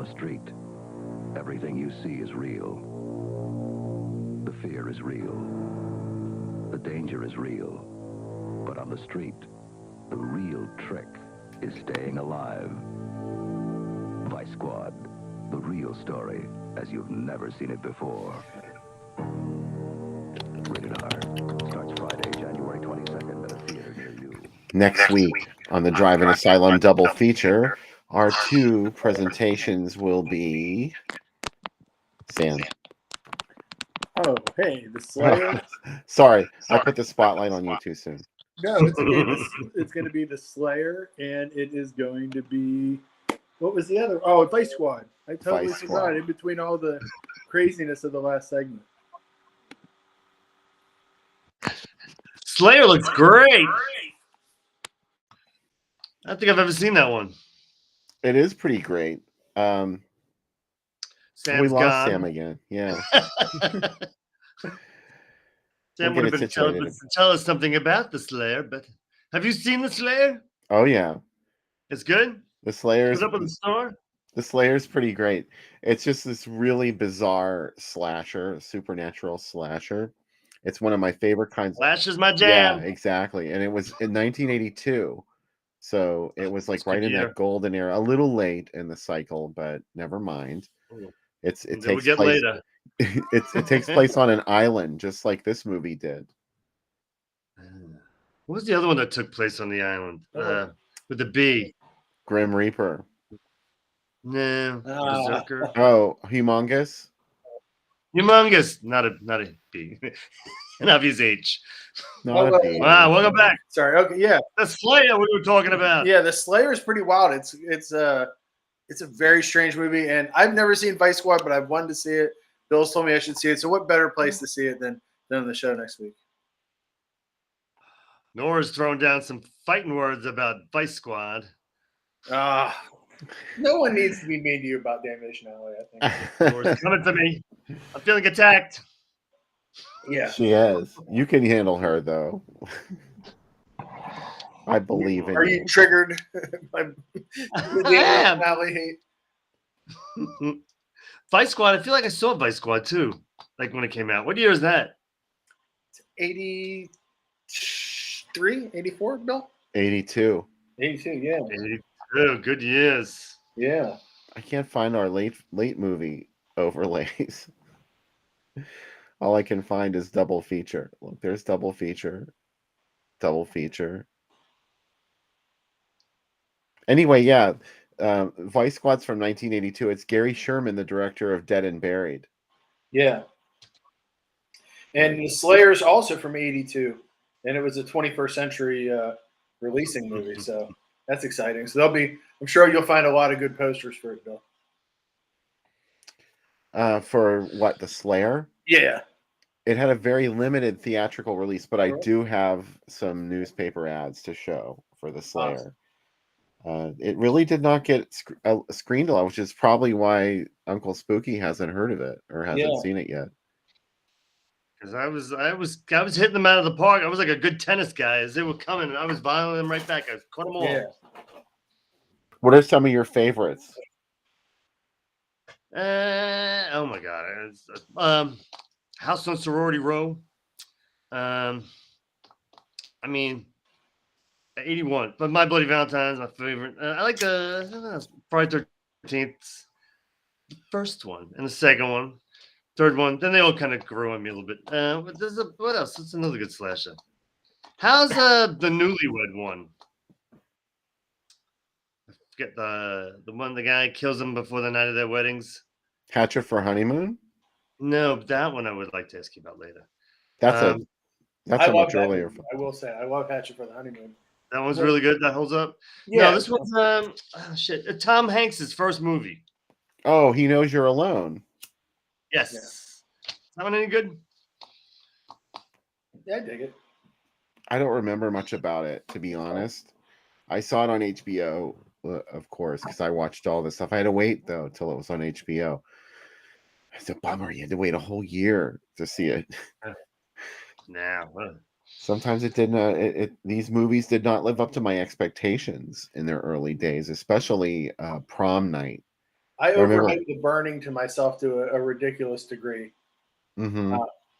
the street, everything you see is real. The fear is real. The danger is real. But on the street, the real trick is staying alive. Vice Squad, the real story as you've never seen it before. Rated R. Starts Friday, January 22nd at a theater near you. Next week on the Drive-In Asylum double feature, our two presentations will be Sam. Oh, hey, the Slayer. Sorry, I put the spotlight on you too soon. No, it's okay. It's going to be the Slayer, and it is going to be what was the other? Oh, Vice Squad. I totally Vice forgot Squad. in between all the craziness of the last segment. Slayer looks great. I don't think I've ever seen that one. It is pretty great. Sam's we lost gone. Sam again. Yeah. Sam We'll would get have it been situated. tell us something about the Slayer, but have you seen the Slayer? Oh yeah. It's good. The Slayer's It's up in the store. The Slayer's pretty great. It's just this really bizarre slasher, supernatural slasher. It's one of my favorite kinds. Flash is my Yeah, jam. exactly. And it was in 1982. So it was like That's a right good in year. that golden era. A little late in the cycle, but never mind. It Then we takes get place later. it takes place on an island, just like this movie did. What was the other one that took place on the island? With the bee. Grim Reaper. No. Berserker. Oh, Humongous. Humongous. Not a bee. An obvious H. Not a bee. Wow, welcome back. Sorry. Okay. Yeah. The Slayer we were talking about. Yeah. The Slayer is pretty wild. It's a very strange movie, and I've never seen Vice Squad, but I've wanted to see it. Bill's told me I should see it. So what better place to see it than on the show next week? Nora's thrown down some fighting words about Vice Squad. No one needs to be mean to you about Damnation Alley, I think. Nora's coming to me. I'm feeling attacked. Yeah. She is. You can handle her though. I believe in Are you. you triggered by the Damnation Alley hate? Vice Squad. I feel like I saw Vice Squad too. Like when it came out. What year is that? 83, 84, Bill? 82. 82, yeah. 82. Good years. Yeah. I can't find our late movie overlays. All I can find is double feature. Look, there's double feature. Double feature. Anyway, yeah. Vice Squad's from 1982. It's Gary Sherman, the director of Dead and Buried. Yeah. And the Slayer's also from 82. And it was a 21st century releasing movie. So that's exciting. So I'm sure you'll find a lot of good posters for it, Bill. For what, the Slayer? Yeah. It had a very limited theatrical release, but I do have some newspaper ads to show for the Slayer. Awesome. It really did not get screened a lot, which is probably why Unkle Spooky hasn't heard of it or hasn't seen it yet. Because I was hitting them out of the park. I was like a good tennis guy as they were coming, and I was volleying them right back. I caught them all. Yeah. What are some of your favorites? Oh my God! House on Sorority Row. I mean, 81. But My Bloody Valentine's my favorite. I like the Friday 13th, the first one, and the second one, third one. Then they all kind of grew on me a little bit. But what else? It's another good slasher. How's the Newlywed one? I forget the one the guy kills them before the night of their weddings. Hatchet for Honeymoon? No, that one I would like to ask you about later. That's a much earlier. I will say I love Hatchet for the Honeymoon. That one's really good. That holds up. Yeah. No, this one's Tom Hanks' first movie. Oh, He Knows You're Alone. Yes. Yeah. Is that one any good? Yeah, I dig it. I don't remember much about it, to be honest. I saw it on HBO, of course, because I watched all this stuff. I had to wait though till it was on HBO. It's a bummer. You had to wait a whole year to see it. Nah. Sometimes it did not. These movies did not live up to my expectations in their early days, especially Prom Night. I remember. overhyped The Burning to myself to a ridiculous degree, Hmm.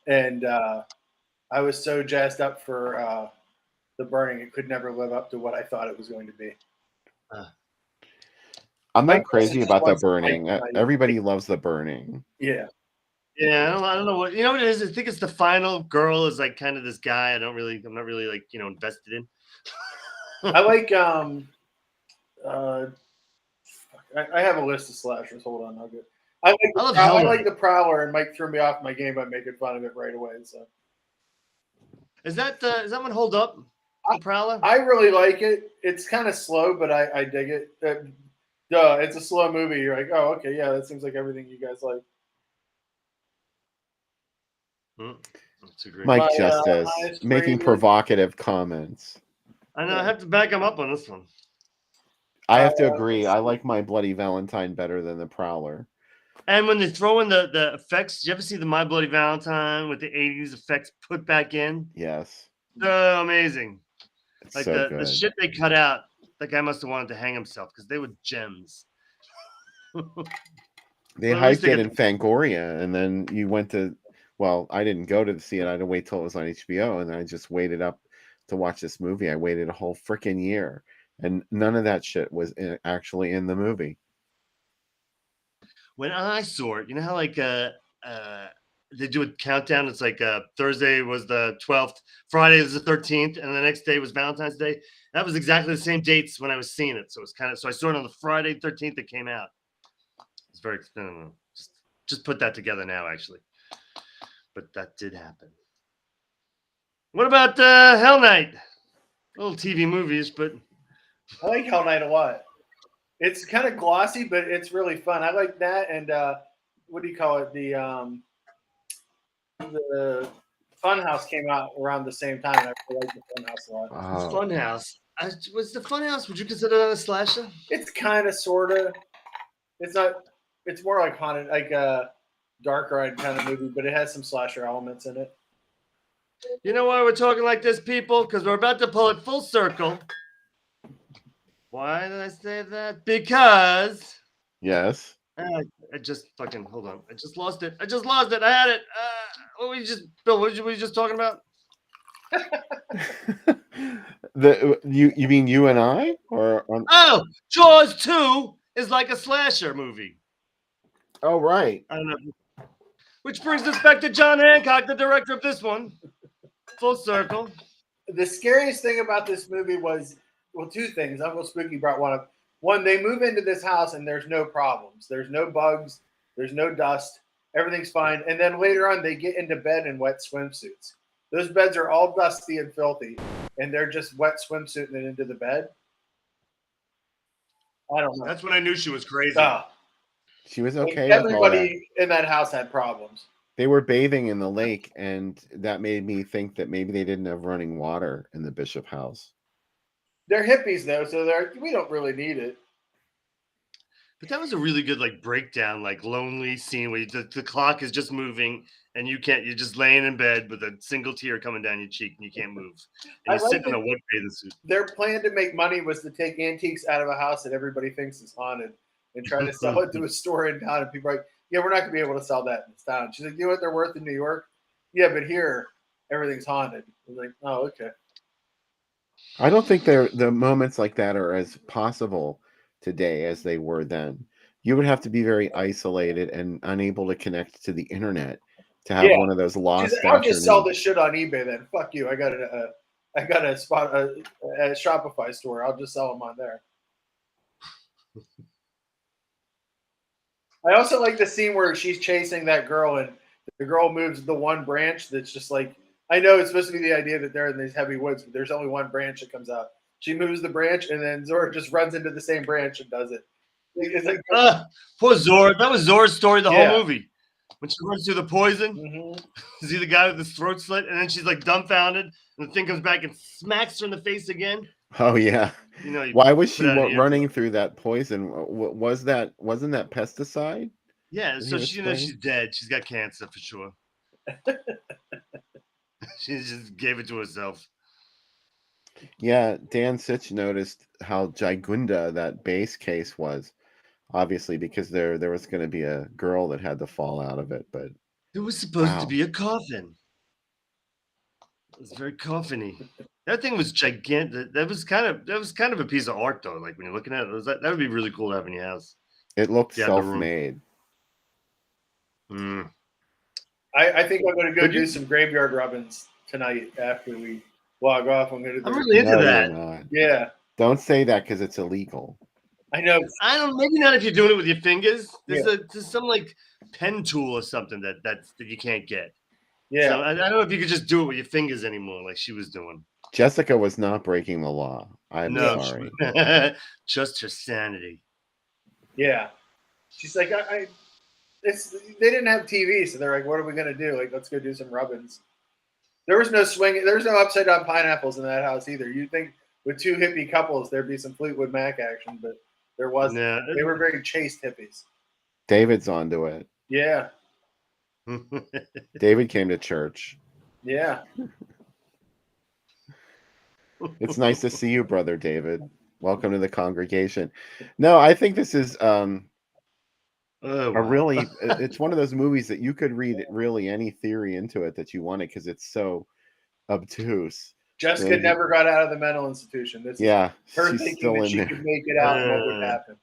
and I was so jazzed up for The Burning, it could never live up to what I thought it was going to be. I'm My not crazy about The wasn't Burning. like my- Everybody loves The Burning. Yeah, Yeah, I don't know what it is. I think it's the final girl is like kind of this guy. I'm not really like invested in. I like I have a list of slashers. Hold on, I'll get. I love I Hellraiser. like the Prowler, and Mike threw me off my game by making fun of it right away. So Is that one hold up? The Prowler? I really like it. It's kind of slow, but I dig it. It's a slow movie. You're like, oh, okay, yeah, that seems like everything you guys like. That's a great. Mike My, Justice highest making rated- provocative comments. I know I have to back him up on this one. I have to agree. I like My Bloody Valentine better than The Prowler. And when they throw in the effects, did you ever see the My Bloody Valentine with the 80s effects put back in? Yes. So amazing. It's Like so the good. shit they cut out, that guy must have wanted to hang himself because they were gems. They Well, at least hyped they it get in Fangoria, and then you went to. Well, I didn't go to see it. I had to wait till it was on HBO, and I just waited up to watch this movie. I waited a whole freaking year, and none of that shit was actually in the movie. When I saw it, you know how like they do a countdown. It's like Thursday was the 12th, Friday was the 13th, and the next day was Valentine's Day. That was exactly the same dates when I was seeing it. So it's so I saw it on the Friday 13th that came out. It's very just put that together now, actually. But that did happen. What about Hell Night? Little TV movies, but I like Hell Night a lot. It's kind of glossy, but it's really fun. I like that, and what do you call it? The Funhouse came out around the same time, and I really like the Funhouse a lot. Oh, Funhouse. Was the Funhouse? Would you consider that a slasher? It's kind of, sort of. It's not. It's more like haunted, like a dark ride kind of movie, but it has some slasher elements in it. You know why we're talking like this, people? Because we're about to pull it full circle. Why did I say that? Because yes. I just fucking hold on. I just lost it. I had it. What were you just, Bill? What were you just talking about? You mean you and I or Oh, Jaws 2 is like a slasher movie. oh right. I don't know. Which brings us back to John Hancock, the director of this one. Full circle. The scariest thing about this movie was, well, two things. Uncle Spooky brought one up. One, they move into this house and there's no problems. There's no bugs. There's no dust. Everything's fine. And then later on, they get into bed in wet swimsuits. Those beds are all dusty and filthy, and they're just wet swimsuiting it into the bed. I don't know. That's when I knew she was crazy. She was Like, okay with all that. everybody in that house had problems. They were bathing in the lake, and that made me think that maybe they didn't have running water in the Bishop house. They're hippies though, so we don't really need it. But that was a really good like breakdown, like lonely scene where the clock is just moving and you're just laying in bed with a single tear coming down your cheek and you can't move. And you're sitting in a wet bathing suit. Their plan to make money was to take antiques out of a house that everybody thinks is haunted and try to sell it to a store in town. And people are like, yeah, we're not going to be able to sell that in this town. She's like, you know what they're worth in New York? Yeah, but here, everything's haunted. I was like, oh, okay. I don't think the moments like that are as possible today as they were then. You would have to be very isolated and unable to connect to the internet to have one of those lost I'll just sell afternoons. this shit on eBay then. Fuck you. I got a Shopify store. I'll just sell them on there. I also like the scene where she's chasing that girl and the girl moves the one branch that's just like, I know it's supposed to be the idea that they're in these heavy woods, but there's only one branch that comes out. She moves the branch and then Zora just runs into the same branch and does it. It's like, poor Zora. That was Zora's story the Yeah. whole movie. When she runs through the poison, see the guy with his throat slit, and then she's like dumbfounded, and the thing comes back and smacks her in the face again. Oh yeah. You know, Why was she put out an running through that poison? Wasn't that pesticide? Yeah, That so he was she knows spraying? she's dead. She's got cancer for sure. She just gave it to herself. Yeah, Dan Sitch noticed how Jigunda that base case was obviously, because there was going to be a girl that had to fall out of it. But It was supposed to wow. be a coffin. It was very coffin-y. That thing was gigantic. That was kind of a piece of art, though. Like when you're looking at it, that would be really cool to have in your house. It looked You have the room. self-made. I think I'm going to go But you- do some graveyard rubbins tonight after we log off. I'm going to. I'm really into No, that. you're not. Yeah, Don't say that because it's illegal. I know. I don't. Maybe not if you're doing it with your fingers. Yeah. There's some like pen tool or something that you can't get. Yeah, So I don't know if you could just do it with your fingers anymore, like she was doing. Jessica was not breaking the law. I'm sorry. Just her sanity. yeah. She's like, they didn't have TV, so they're like, what are we gonna do? Like, let's go do some rubbins. There was no swing. There was no upside down pineapples in that house either. You'd think with two hippie couples there'd be some Fleetwood Mac action, but there wasn't. Yeah. They were very chaste hippies. David's onto it. Yeah, David came to church. yeah. It's nice to see you, brother David. Welcome to the congregation. No, I think this is Oh, a really it's one of those movies that you could read really any theory into it that you wanted because it's so obtuse. Jessica Maybe. never got out of the mental institution. This Yeah, is her she's thinking still that in she there. could make it out and what would happen.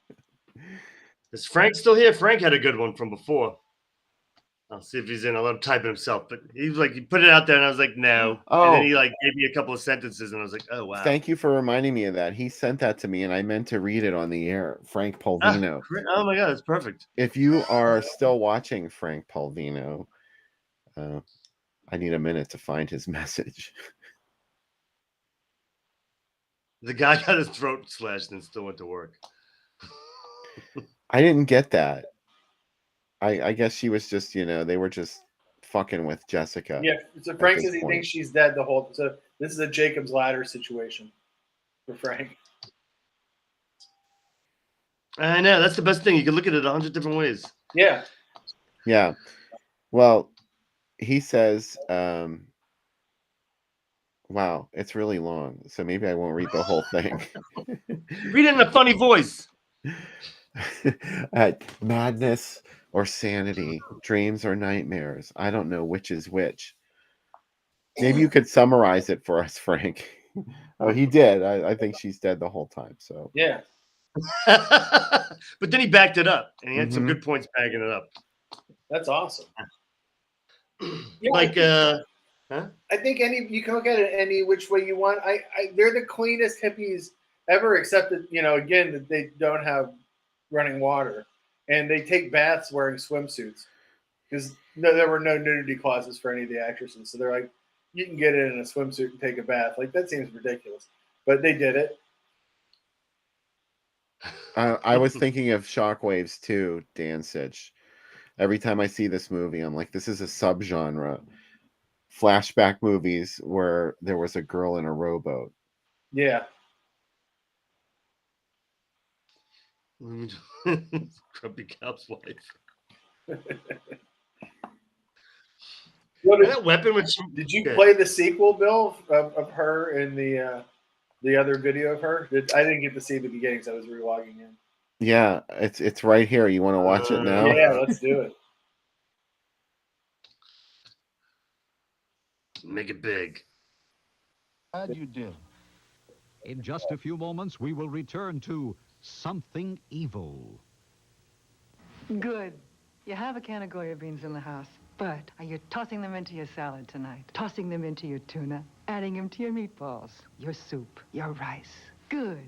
Is Frank still here? Frank had a good one from before. I'll see if he's in. I'll let him type it himself. But he was like, he put it out there, and I was like, no. And then he like gave me a couple of sentences, and I was like, oh wow. Thank you for reminding me of that. He sent that to me, and I meant to read it on the air. Frank Polvino. Oh my god, that's perfect. If you are still watching Frank Polvino, I need a minute to find his message. The guy got his throat slashed and still went to work. I didn't get that. I guess she was just, they were just fucking with Jessica. Yeah, so Frank this says he point. thinks she's dead the whole. So this is a Jacob's Ladder situation for Frank. I know, that's the best thing. You can look at it 100 different ways. Yeah, Yeah. Well, he says, wow, it's really long, so maybe I won't read the whole thing. Read it in a funny voice. Madness or sanity, dreams or nightmares. I don't know which is which. Maybe you could summarize it for us, Frank. Oh, he did. I think she's dead the whole time. So yeah. But then he backed it up, and he had some Mhm. good points backing it up. That's awesome. Yeah, Like, I think you can look at it any which way you want. They're the cleanest hippies ever, except that again that they don't have running water, and they take baths wearing swimsuits because there were no nudity clauses for any of the actresses. So they're like, you can get in a swimsuit and take a bath. Like that seems ridiculous, but they did it. I was thinking of Shockwaves too, Dan Sitch. Every time I see this movie, I'm like, this is a subgenre. Flashback movies where there was a girl in a rowboat. Yeah. Grumpy Cow's wife. What And that weapon which did you play the sequel, Bill, of her in the other video of her? I didn't get to see the beginning, so I was relogging in. Yeah, it's right here. You want to watch it now? Yeah, let's do it. Make it big. Glad you did. In just a few moments, we will return to Something Evil. Good. You have a can of Goya beans in the house, but are you tossing them into your salad tonight? Tossing them into your tuna? Adding them to your meatballs? Your soup? Your rice? Good.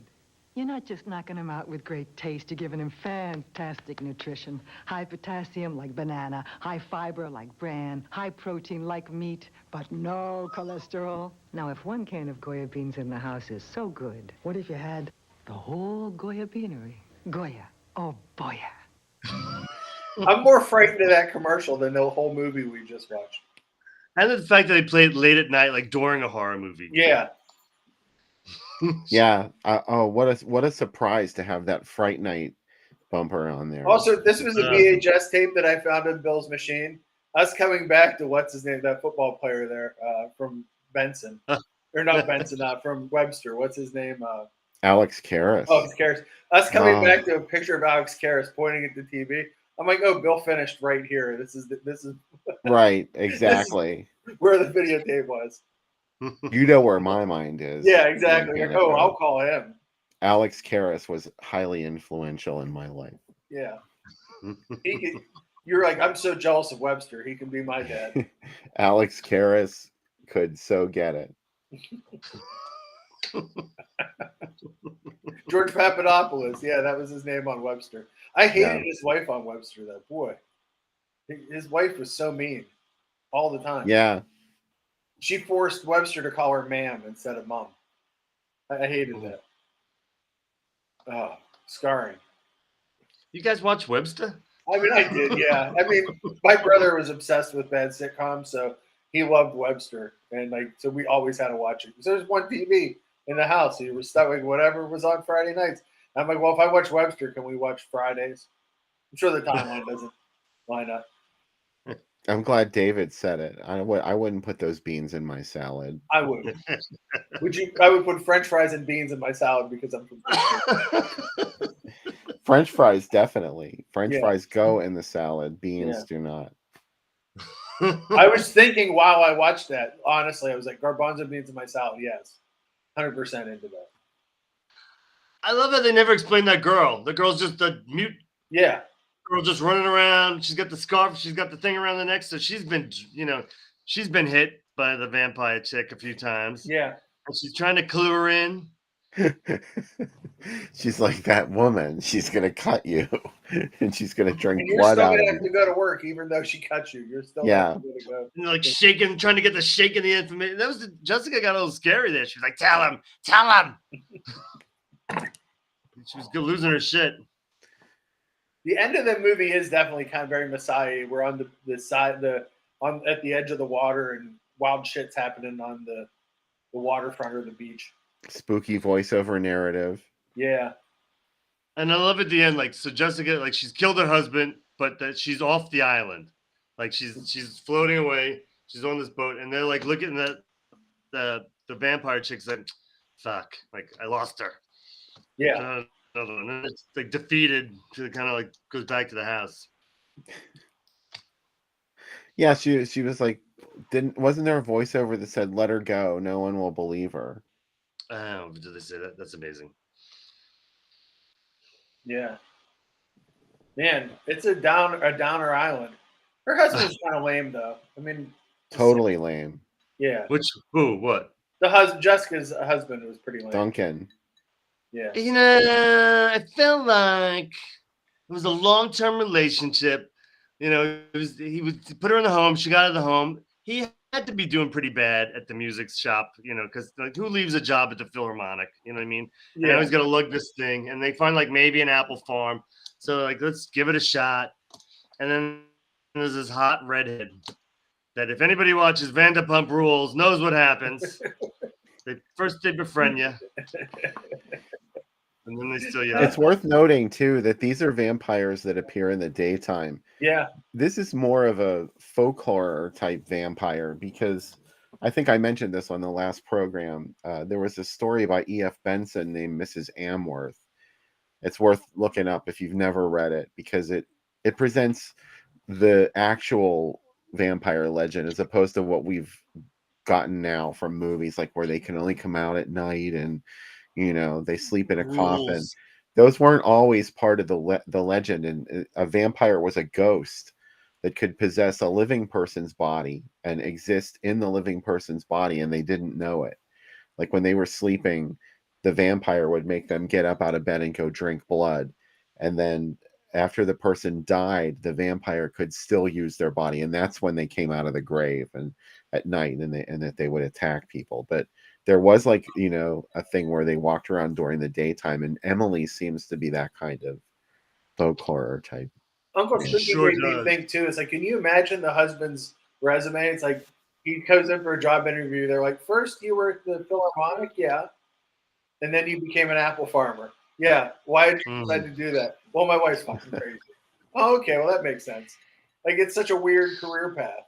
You're not just knocking them out with great taste. You're giving them fantastic nutrition. High potassium like banana, high fiber like bran, high protein like meat, but no cholesterol. Now, if one can of Goya beans in the house is so good, what if you had the whole Goya beanery? Goya. Oh, boy. I'm more frightened of that commercial than the whole movie we just watched. And the fact that they play it late at night, like during a horror movie. Yeah. Yeah. What a surprise to have that Fright Night bumper on there. Also, this was a VHS tape that I found in Bill's machine. Us coming back to what's his name, that football player there from Benson, or not Benson, from Webster. What's his name? Alex Karras. Alex Karras. Us coming Oh. back to a picture of Alex Karras pointing at the TV. I'm like, oh, Bill finished right here. This is Right, exactly. where the videotape was. You know where my mind is. Yeah, exactly. Janet Oh, Road. I'll call him. Alex Karras was highly influential in my life. Yeah. You're like, I'm so jealous of Webster. He can be my dad. Alex Karras could so get it. George Papadopoulos. Yeah, that was his name on Webster. I hated his wife on Webster, though. Boy, his wife was so mean all the time. Yeah. She forced Webster to call her ma'am instead of mom. I hated that. Oh, scarring. You guys watch Webster? I mean, I did, yeah. I mean, my brother was obsessed with bad sitcoms, so he loved Webster, and so we always had to watch it. So there's one TV in the house. He was stuck with whatever was on Friday nights. I'm like, well, if I watch Webster, can we watch Fridays? I'm sure the timeline doesn't line up. I'm glad David said it. I wouldn't put those beans in my salad. I would. I would put French fries and beans in my salad because I'm from Pittsburgh. French fries, definitely. French fries go in the salad. Beans do not. I was thinking while I watched that, honestly, I was like, garbanzo beans in my salad, yes. 100% into that. I love that they never explained that girl. The girl's just a mute. Yeah. Girl just running around. She's got the scarf. She's got the thing around the neck. So she's been hit by the vampire chick a few times. Yeah. And she's trying to clue her in. She's like, that woman, she's going to cut you. And she's going to drink and you're blood still out of gonna you. have to go to work even though she cut you. You're still Yeah. going to go. And like shaking, trying to get the shaking the information. Jessica got a little scary there. She was like, tell him. She was losing her shit. The end of the movie is definitely kind of very Messiah. We're on the side, at the edge of the water, and wild shit's happening on the waterfront or the beach. Spooky voiceover narrative. Yeah. And I love at the end, like, so Jessica, like, she's killed her husband, but that she's off the island. Like, she's floating away. She's on this boat, and they're like looking at the vampire chick's like, fuck, like I lost her. Yeah. And then it's like defeated to kind of like goes back to the house. Yeah, she was like, wasn't there a voiceover that said, let her go, no one will believe her? Oh, did they say that? That's amazing. Yeah. Man, it's a downer island. Her husband's kind of lame though. I mean, Totally lame. Yeah. What? Jessica's husband was pretty lame. Duncan. Yeah. You know, I felt like it was a long-term relationship. You know, he would put her in the home. She got out of the home. He had to be doing pretty bad at the music shop, you know, because like who leaves a job at the Philharmonic? You know what I mean? Yeah. And now he's got to lug this thing, and they find like maybe an apple farm. So like, let's give it a shot. And then there's this hot redhead that if anybody watches Vanderpump Rules knows what happens. They befriend you. And then they still yell. It's worth noting too that these are vampires that appear in the daytime. Yeah. This is more of a folk horror type vampire because I think I mentioned this on the last program. There was a story by E.F. Benson named Mrs. Amworth. It's worth looking up if you've never read it because it presents the actual vampire legend as opposed to what we've gotten now from movies like where they can only come out at night and you know they sleep in a coffin. Those weren't always part of the legend, and a vampire was a ghost that could possess a living person's body and exist in the living person's body, and they didn't know it. Like when they were sleeping, the vampire would make them get up out of bed and go drink blood, and then after the person died, the vampire could still use their body, and that's when they came out of the grave and at night, and that they would attack people. But there was like, you know, a thing where they walked around during the daytime, and Emily seems to be that kind of folk horror type. Uncle Spooky made me think too. It's like, can you imagine the husband's resume? It's like he goes in for a job interview. They're like, first you were at the Philharmonic, yeah, and then you became an apple farmer. Yeah. Why did you decide to do that? Well, my wife's fucking crazy. Oh, okay. Well, that makes sense. Like, it's such a weird career path.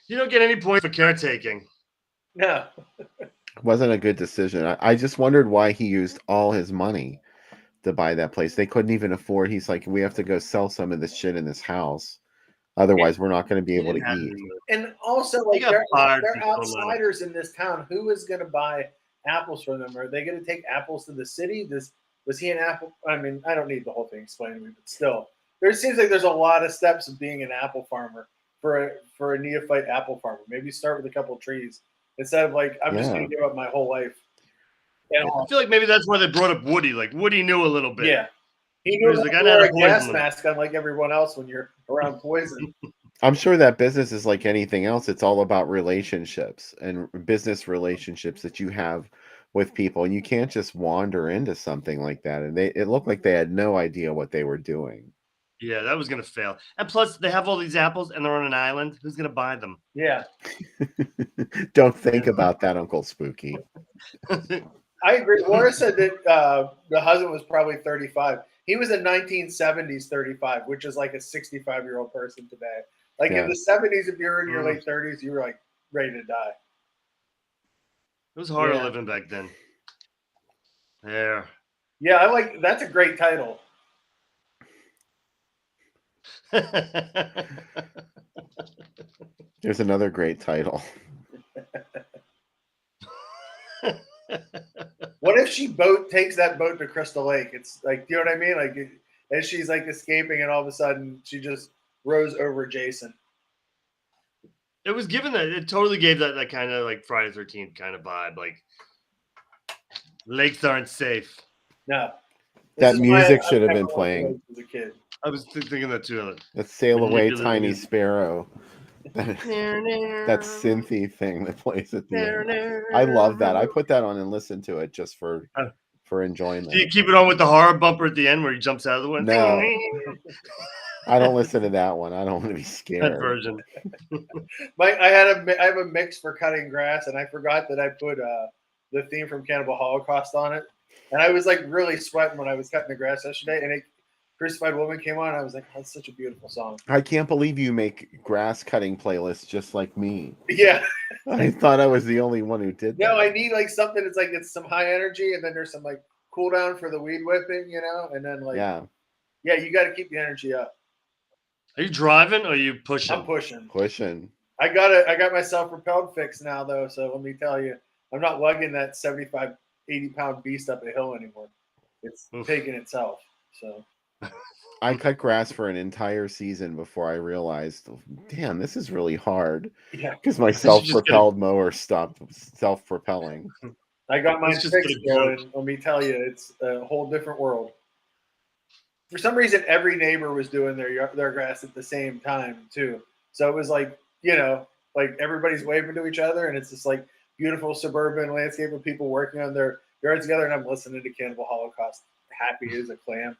You don't get any points for caretaking. No. Wasn't a good decision. I just wondered why he used all his money to buy that place. They couldn't even afford. He's like, we have to go sell some of this shit in this house. Otherwise, we're not going to be He able to didn't have eat. any money. And also, He like, got fired they're for no money. outsiders in this town. Who is going to buy apples from them? Are they going to take apples to the city? Was he an apple? I mean, I don't need the whole thing explained to me, but still, there seems like there's a lot of steps of being an apple farmer for a neophyte apple farmer. Maybe start with a couple of trees instead of like I'm just going to give up my whole life. And I feel like maybe that's why they brought up Woody. Like Woody knew a little bit. yeah, he He knew was to like, I know how wear to a gas poison them. mask unlike everyone else when you're around poison. I'm sure that business is like anything else. It's all about relationships and business relationships that you have with people, and you can't just wander into something like that. And it looked like they had no idea what they were doing. Yeah, that was gonna fail. And plus, they have all these apples, and they're on an island. Who's gonna buy them? Yeah, Don't think about that, Uncle Spooky. I agree. Laura said that the husband was probably 35. He was a 1970s 35, which is like a 65-year-old person today. Like Yeah. in the 70s, if you were in your late 30s, you were like ready to die. It was harder Yeah. living back then. There. Yeah, I like that's a great title. There's another great title. What if she takes that boat to Crystal Lake? It's like, you know what I mean? Like, and she's like escaping, and all of a sudden she just rows over Jason. It was given that it totally gave that kind of like Friday 13th kind of vibe. Like lakes aren't safe. No, That music should have been playing. As a kid. I was thinking that too. Let's sail away, Manipulative tiny music. sparrow. That synthy thing that plays at the end. I love that. I put that on and listen to it just for enjoyment. Do you keep it on with the horror bumper at the end where he jumps out of the window? No. I don't listen to that one. I don't want to be That scared. version. I have a mix for cutting grass, and I forgot that I put the theme from Cannibal Holocaust on it, and I was like really sweating when I was cutting the grass yesterday, and a Crucified Woman came on, and I was like, that's such a beautiful song. I can't believe you make grass cutting playlists just like me. Yeah. I thought I was the only one who did that. No, I need like something that's like it's some high energy, and then there's some like cool down for the weed whipping, you know, and then like yeah, you got to keep the energy up. Are you driving or are you pushing? I'm pushing. Pushing. I got my self-propelled fix now though, so let me tell you, I'm not lugging that 75, 80-pound beast up a hill anymore. It's taking itself. So I cut grass for an entire season before I realized, damn, this is really hard. Yeah, because my self-propelled mower stopped self-propelling. I got mine fixed, though, and let me tell you, it's a whole different world. For some reason, every neighbor was doing their grass at the same time too. So it was like, you know, like everybody's waving to each other, and it's this like beautiful suburban landscape of people working on their yards together. And I'm listening to Cannibal Holocaust, happy as a clam.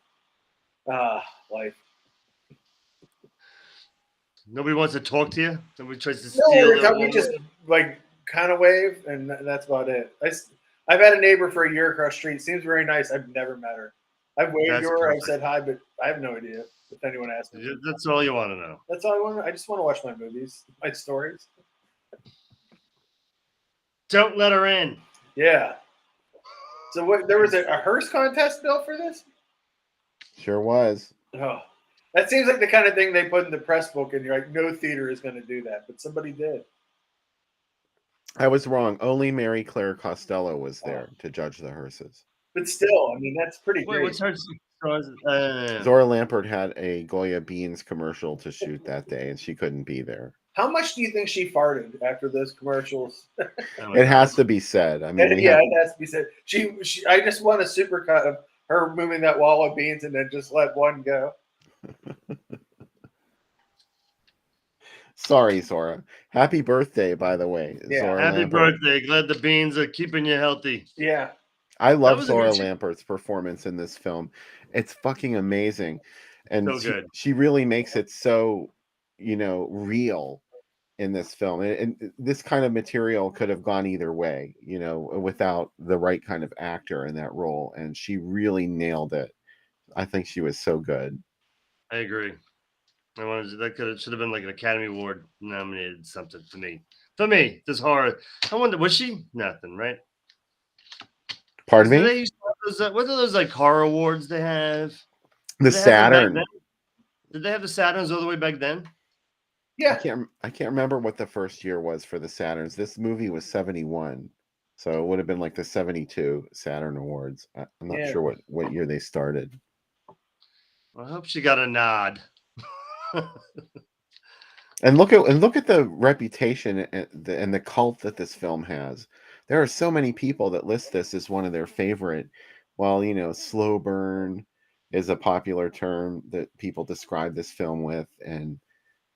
Life. Nobody wants to talk to you. Nobody tries to steal. No, we just like kind of wave, and that's about it. I've had a neighbor for a year across the street. Seems very nice. I've never met her. I've waved to her. I've said hi, but I have no idea if anyone asked me. That's all you want to know. That's all I want. I just want to watch my movies, my stories. Don't let her in. Yeah. So what? There was a hearse contest built for this. Sure was. Oh, that seems like the kind of thing they put in the press book, and you're like, no theater is going to do that, but somebody did. I was wrong. Only Mary Claire Costello was there to judge the hearses. But still, I mean, that's pretty great. What's her? Zora Lampert had a Goya Beans commercial to shoot that day, and she couldn't be there. How much do you think she farted after those commercials? It has to be said. I mean, it has to be said. She I just want a supercut of her moving that wall of beans and then just let one go. Sorry, Zora. Happy birthday, by the way. Yeah. Zora Happy Lampert. birthday. Glad the beans are keeping you healthy. Yeah. I love Zora Lampert's performance in this film. It's fucking amazing. And so good. She really makes it so, you know, real in this film. And this kind of material could have gone either way, you know, without the right kind of actor in that role. And she really nailed it. I think she was so good. I agree. Should have been like an Academy Award nominated something for me. For me, this horror. I wonder, was she nothing, right? Pardon Do me? they used to have those, what are those like horror awards they have? The Did they have them back Saturn. then? Did they have the Saturns all the way back then? Yeah. I can't remember what the first year was for the Saturns. This movie was 71. So it would have been like the 72 Saturn Awards. I'm not Yeah. sure what year they started. I hope she got a nod. And look at the reputation and the cult that this film has. There are so many people that list this as one of their favorite. Well, slow burn is a popular term that people describe this film with. And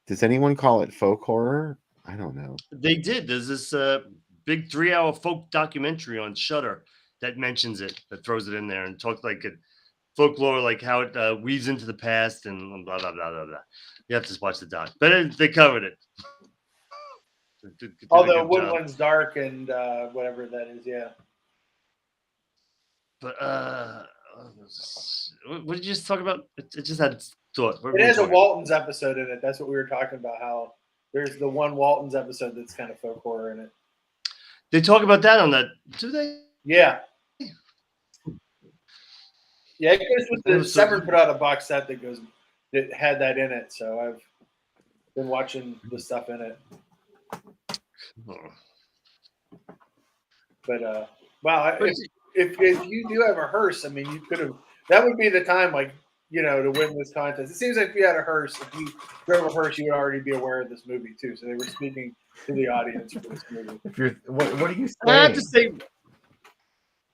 does anyone call it folk horror? I don't know. They did. There's this big 3-hour folk documentary on Shudder that mentions it, that throws it in there and talks like it folklore, like how it weaves into the past and blah blah blah blah blah. You have to watch the doc, but they covered it. Did a Although good job. Woodland's dark and whatever that is, yeah. But what did you just talk about? It just had thought. What were It we has a talking Waltons episode in it. That's what we were talking about. How there's the one Waltons episode that's kind of folk horror in it. They talk about that on that. Do they? Yeah. Yeah, it goes with the Never saw Severn it. put out a box set that had that in it. So I've been watching the stuff in it. Oh. But wow, But if you do have a hearse, I mean, you could have. That would be the time, like to win this contest. It seems like if you had a hearse, if you drove a hearse, you would already be aware of this movie too. So they were speaking to the audience for this movie. If you're, what are you I have to saying? say,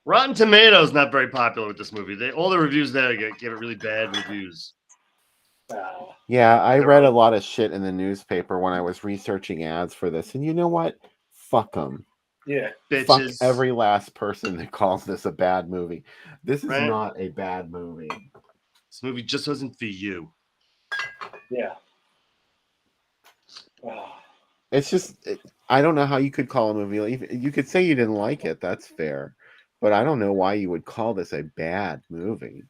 Rotten Tomatoes not very popular with this movie. All the reviews there give it really bad reviews. Yeah, I read a lot of shit in the newspaper when I was researching ads for this, and you know what? Fuck them. Yeah, Fuck Bitches. every last person that calls this a bad movie. This is Right. not a bad movie. This movie just wasn't for you. yeah. Wow. It's just, I don't know how you could call a movie. You could say you didn't like it. That's fair, but I don't know why you would call this a bad movie.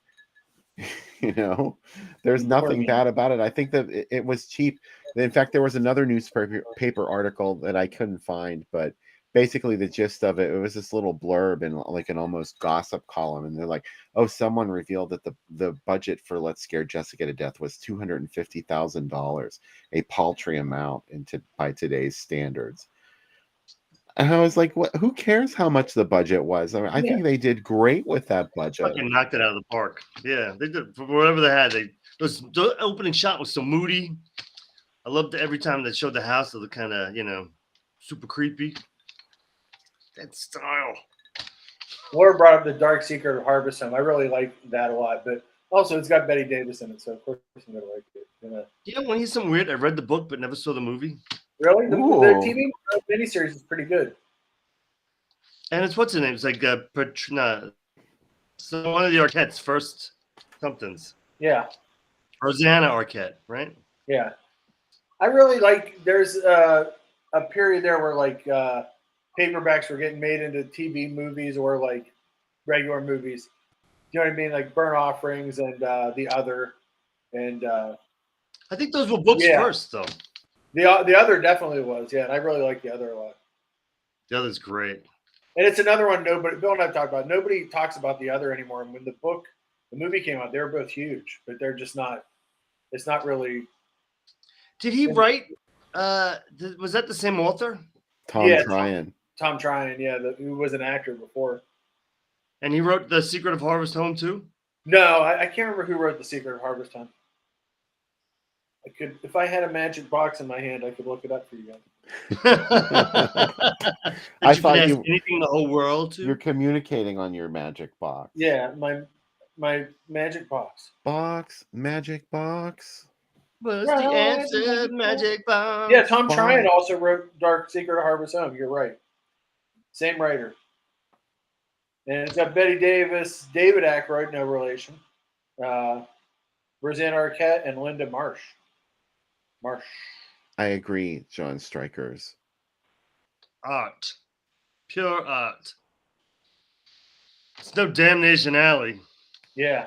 There's nothing bad about it. I think that it was cheap. In fact, there was another newspaper article that I couldn't find, but basically the gist of it was this little blurb in like an almost gossip column, and they're like, "Oh, someone revealed that the budget for Let's Scare Jessica to Death was $250,000, a paltry amount by today's standards." And I was like, "What? Who cares how much the budget was? I mean, I think they did great with that budget." Fucking knocked it out of the park. Yeah, they did for whatever they had. The opening shot was so moody. I loved it every time they showed the house. It looked kind of super creepy. That style. Laura brought up the Dark Secret of Harvest Home. I really like that a lot, but also it's got Betty Davis in it, so of course I'm gonna like it. Yeah, when he's some weird. I read the book but never saw the movie. Really, the Ooh. TV miniseries is pretty good. And it's what's her name? It's like so one of the Arquettes, first somethings. Yeah, Rosanna Arquette, right? yeah. I really like. There's a period there where like paperbacks were getting made into TV movies or like regular movies. You know what I mean? Like Burnt Offerings and The Other, and I think those were books first, though. the Other definitely was. Yeah, and I really like The Other a lot. The Other's great. And it's another one nobody, Bill and I have talked about. Nobody talks about The Other anymore. And when the movie came out, they were both huge, but they're just not. It's not really. Did he write? Was that the same author? Tom Tryon. Tom Tryon, yeah, who was an actor before. And he wrote The Secret of Harvest Home too? No, I can't remember who wrote The Secret of Harvest Home. I could, if I had a magic box in my hand, I could look it up for you guys. I thought anything in the whole world to? You're communicating on your magic box. Yeah, my magic box. Magic box. What's the answer, magic box? Yeah, Tom Tryon also wrote Dark Secret of Harvest Home. You're right. Same writer. And it's got Betty Davis, David Aykroyd, no relation, Rosanna Arquette, and Linda Marsh. I agree, John Strikers. Art. Pure art. It's no Damnation Alley. Yeah.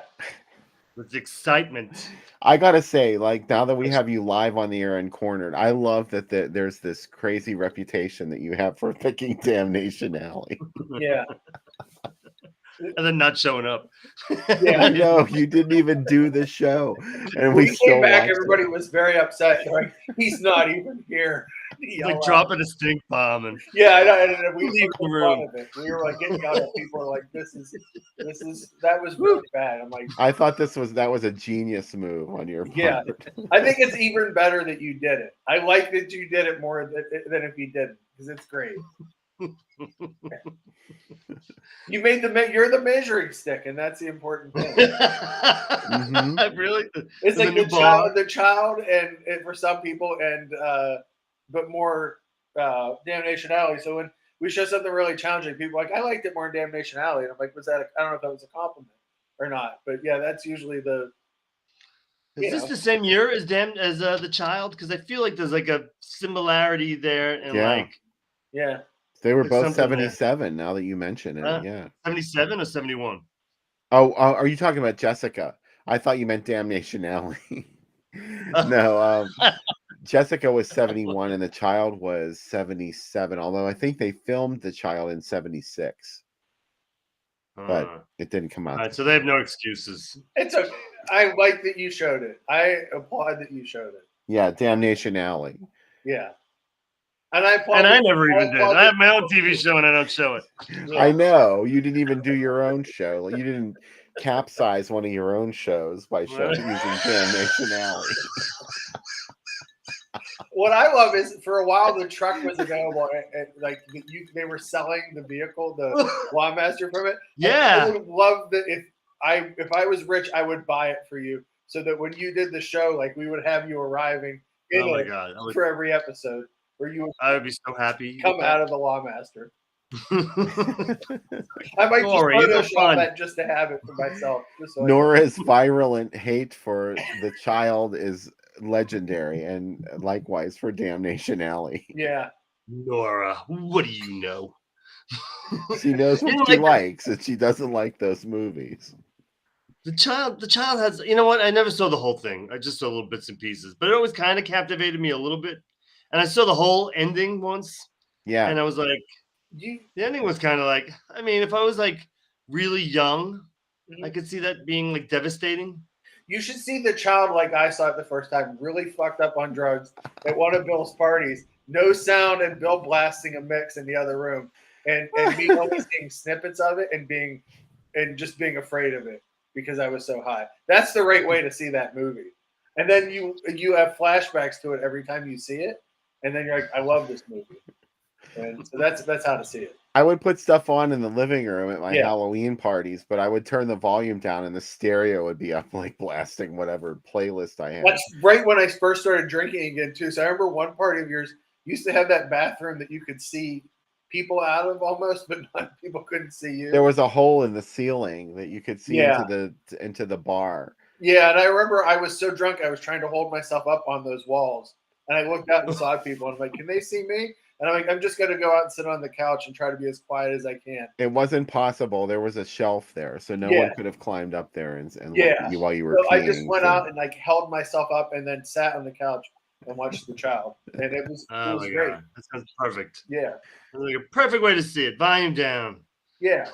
with excitement. I gotta say, like, now that we have you live on the air and cornered, I love that there's this crazy reputation that you have for picking Damnation Alley. Yeah. And then not showing up. Yeah. I know you didn't even do the show, and When we he still came back, watched everybody it. was very upset. They're like, he's not even here. Like dropping a stink bomb and Yeah, I know. And we leave took the the room. fun of it. We were like getting yelled at. People were like, that was really bad. I'm like, I thought that was a genius move on your part. yeah. I think it's even better that you did it. I like that you did it more than if you didn't, because it's great. You made you're the measuring stick, and that's the important thing. Really? It's like the child, and for some people, and but more Damnation Alley. So when we show something really challenging, people are like, I liked it more in Damnation Alley, and I'm like, I don't know if that was a compliment or not, but yeah, that's usually the. Is this the same year as the child? Because I feel like there's like a similarity there, and yeah. They were both 77. Now that you mention it, yeah. 77 or 71? Oh, are you talking about Jessica? I thought you meant Damnation Alley. No, Jessica was 71 and the child was 77. Although I think they filmed the child in 76, but it didn't come out. All right, so they have no excuses. It's okay. I like that you showed it. I applaud that you showed it. Yeah, Damnation Alley. Yeah. And I never even did. I have my own TV show and I don't show it. Yeah. I know. You didn't even do your own show. Like, you didn't capsize one of your own shows by using Damnation Alley. What I love is for a while the truck was available and like they were selling the vehicle, the Lawmaster from it. Yeah. I would love that if I was rich, I would buy it for you so that when you did the show, like we would have you arriving for every episode. I would be so happy. Come out of the Lawmaster. I might just Photoshop that just to have it for myself. Nora's virulent hate for the child is legendary, and likewise for Damnation Alley. Yeah. Nora, what do you know? She knows what she likes, and she doesn't like those movies. The child has, you know what? I never saw the whole thing. I just saw little bits and pieces, but it always kind of captivated me a little bit. And I saw the whole ending once. Yeah. And I was like, the ending was kind of like, I mean, if I was like really young, I could see that being like devastating. You should see the child like I saw it the first time, really fucked up on drugs at one of Bill's parties. No sound and Bill blasting a mix in the other room. And me only seeing snippets of it and just being afraid of it because I was so high. That's the right way to see that movie. And then you have flashbacks to it every time you see it. And then you're like, I love this movie. And so that's how to see it. I would put stuff on in the living room at my Halloween parties, but I would turn the volume down and the stereo would be up, like blasting whatever playlist I had. That's right when I first started drinking again, too. So I remember one party of yours used to have that bathroom that you could see people out of almost, but people couldn't see you. There was a hole in the ceiling that you could see into the bar. Yeah, and I remember I was so drunk I was trying to hold myself up on those walls. And I looked out and saw people, and I'm like, can they see me? And I'm like, I'm just going to go out and sit on the couch and try to be as quiet as I can. It wasn't possible. There was a shelf there, so no one could have climbed up there and looked at you while you were peeing. I just went out and like held myself up and then sat on the couch and watched the child. And it was great. God. That sounds perfect. Yeah. It's like a perfect way to see it. Volume down. Yeah.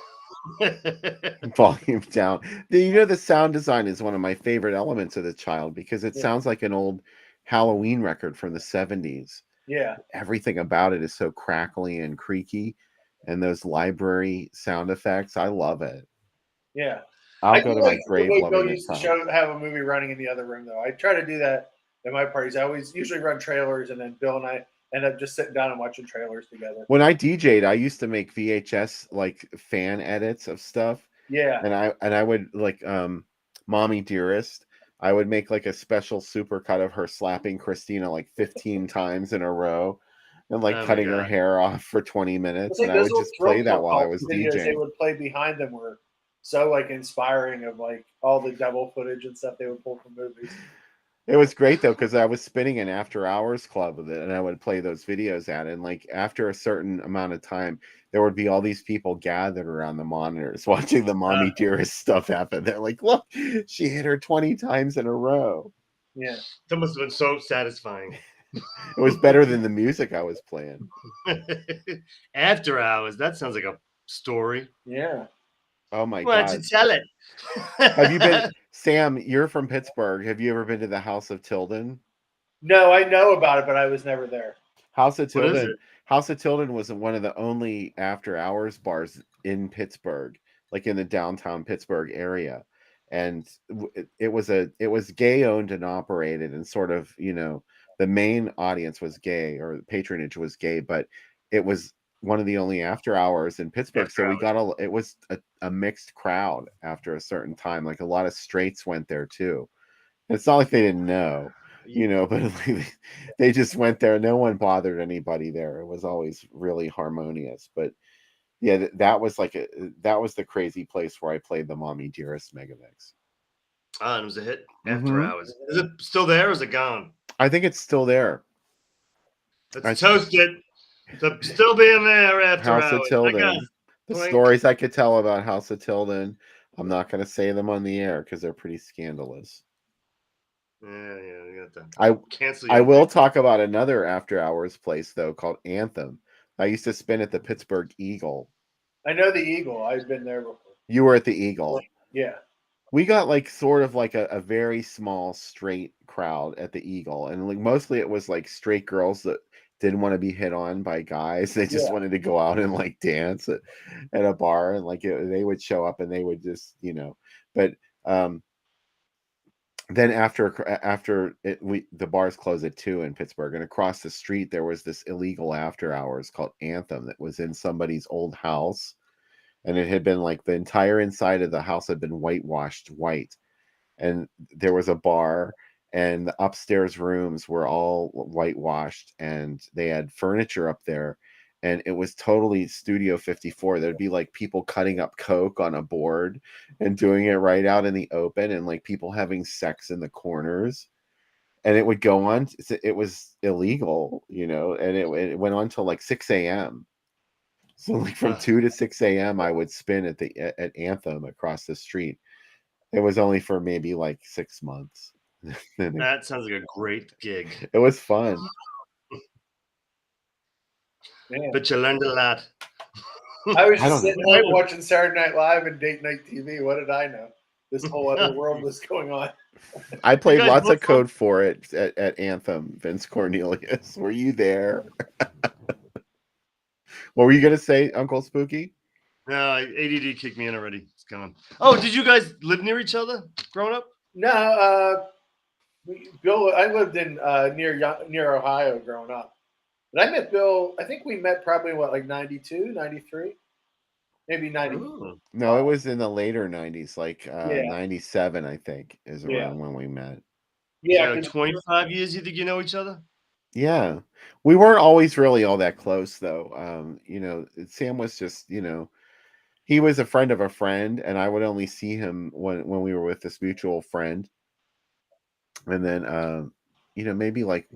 Volume down. The sound design is one of my favorite elements of the child because it sounds like an old Halloween record from the 70s. Yeah. Everything about it is so crackly and creaky, and those library sound effects, I love it. Yeah. I'll go to my grave Bill used to have a movie running in the other room, though. I try to do that at my parties. I always usually run trailers, and then Bill and I end up just sitting down and watching trailers together. When I DJ'd, I used to make VHS like fan edits of stuff. Yeah. And I would like Mommy Dearest. I would make like a special supercut of her slapping Christina like 15 times in a row and like cutting her hair off for 20 minutes. And I would just play that while I was DJing. They would play behind them were so like inspiring of like all the double footage and stuff they would pull from movies. It was great though, because I was spinning an after hours club with it, and I would play those videos at it. And like after a certain amount of time, there would be all these people gathered around the monitors watching the Mommy Dearest stuff happen. They're like, look, she hit her 20 times in a row. Yeah. That must have been so satisfying. It was better than the music I was playing. After hours. That sounds like a story. Yeah. Oh my Why don't God. you tell it? Have you been, Sam, you're from Pittsburgh. Have you ever been to the House of Tilden? No, I know about it, but I was never there. House of What is Tilden. it? House of Tilden was one of the only after hours bars in Pittsburgh, like in the downtown Pittsburgh area. And it was gay owned and operated, and sort of, the main audience was gay, or the patronage was gay, but it was one of the only after hours in Pittsburgh. After So we hours. got it was a mixed crowd after a certain time. Like a lot of straights went there too. It's not like they didn't know, but like, they just went there. No one bothered anybody there. It was always really harmonious. But yeah, that was the crazy place where I played the Mommy Dearest Megamix. Ah, and it was a hit after Mhm. hours. Is it still there or is it gone? I think it's still there. Let's toast it to still being there after House hours. of Tilden. The Clink. stories I could tell about House of Tilden, I'm not going to say them on the air because they're pretty scandalous. Yeah, you got to I cancel I your will talk about another after hours place though called Anthem. I used to spin at the Pittsburgh Eagle. I know the Eagle. I've been there before. You were at the Eagle. Yeah. We got like sort of like a very small straight crowd at the Eagle, and like mostly it was like straight girls that didn't want to be hit on by guys. They just Yeah. wanted to go out and like dance at a bar, and like they would show up and they would just but then after the bars closed at 2 in Pittsburgh, and across the street there was this illegal after hours called Anthem that was in somebody's old house, and it had been like the entire inside of the house had been whitewashed white, and there was a bar, and the upstairs rooms were all whitewashed, and they had furniture up there, and it was totally Studio 54. There'd be like people cutting up coke on a board and doing it right out in the open, and like people having sex in the corners, and it would go on. It was illegal, and it went on till like 6 a.m. So like from 2 to 6 a.m. I would spin at Anthem across the street. It was only for maybe like 6 months. That sounds like a great gig. It was fun. Man. But you learned a lot. I was I just don't sitting home watching Saturday Night Live and date night TV. What did I know? This whole other world was going on. I played guys lots both of code for it at Anthem. Vince Cornelius, were you there? What were you gonna say, Uncle Spooky? No, ADD kicked me in already. It's gone. Oh, did you guys live near each other growing up? No, Bill. I lived in near Ohio growing up, but I met Bill. I think we met probably like 92, 93, maybe 90. Ooh. No, it was in the later 90s, like Yeah. 97, I think, is around Yeah. when we met. Yeah, Like 25 years you think you know each other? Yeah. We weren't always really all that close though. Sam was just, he was a friend of a friend, and I would only see him when we were with this mutual friend. And then maybe like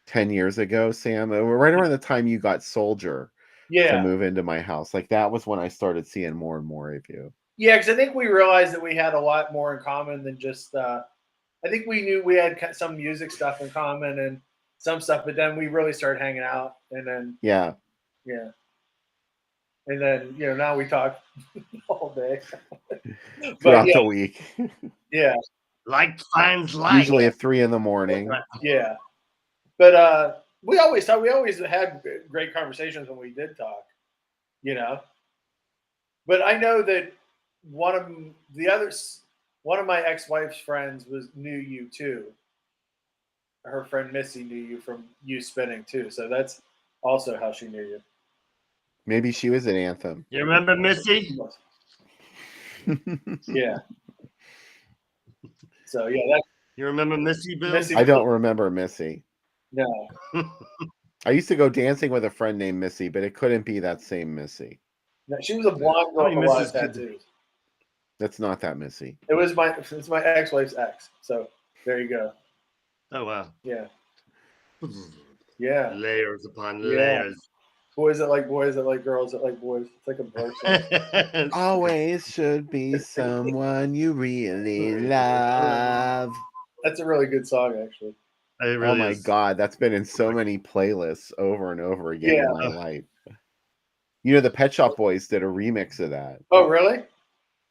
10 years ago, Sam, right around the time you got Soldier to move into my house, like that was when I started seeing more and more of you. Yeah, because I think we realized that we had a lot more in common than just. I think we knew we had some music stuff in common and some stuff, but then we really started hanging out, and then Yeah. And then now we talk all day. Throughout the week. Yeah. Like finds like. Usually at 3 a.m. Yeah. But we always had great conversations when we did talk, But I know that one of my ex-wife's friends knew you too. Her friend Missy knew you from you spinning too. So that's also how she knew you. Maybe she was at Anthem. You remember Missy? Yeah. So yeah, you remember Missy, Bill? I don't remember Missy. No. I used to go dancing with a friend named Missy, but it couldn't be that same Missy. No, she was a blonde girl with a lot of tattoos. That's not that Missy. It's my ex-wife's ex. So there you go. Oh wow. Yeah. Yeah. Layers upon Yeah. layers. Boys that like boys that like girls that like boys. It's like a blur song. Always should be someone you really love. That's a really good song, actually. It Oh really my is. God, that's been in so many playlists over and over again Yeah. in my life. You know, the Pet Shop Boys did a remix of that. Oh, really?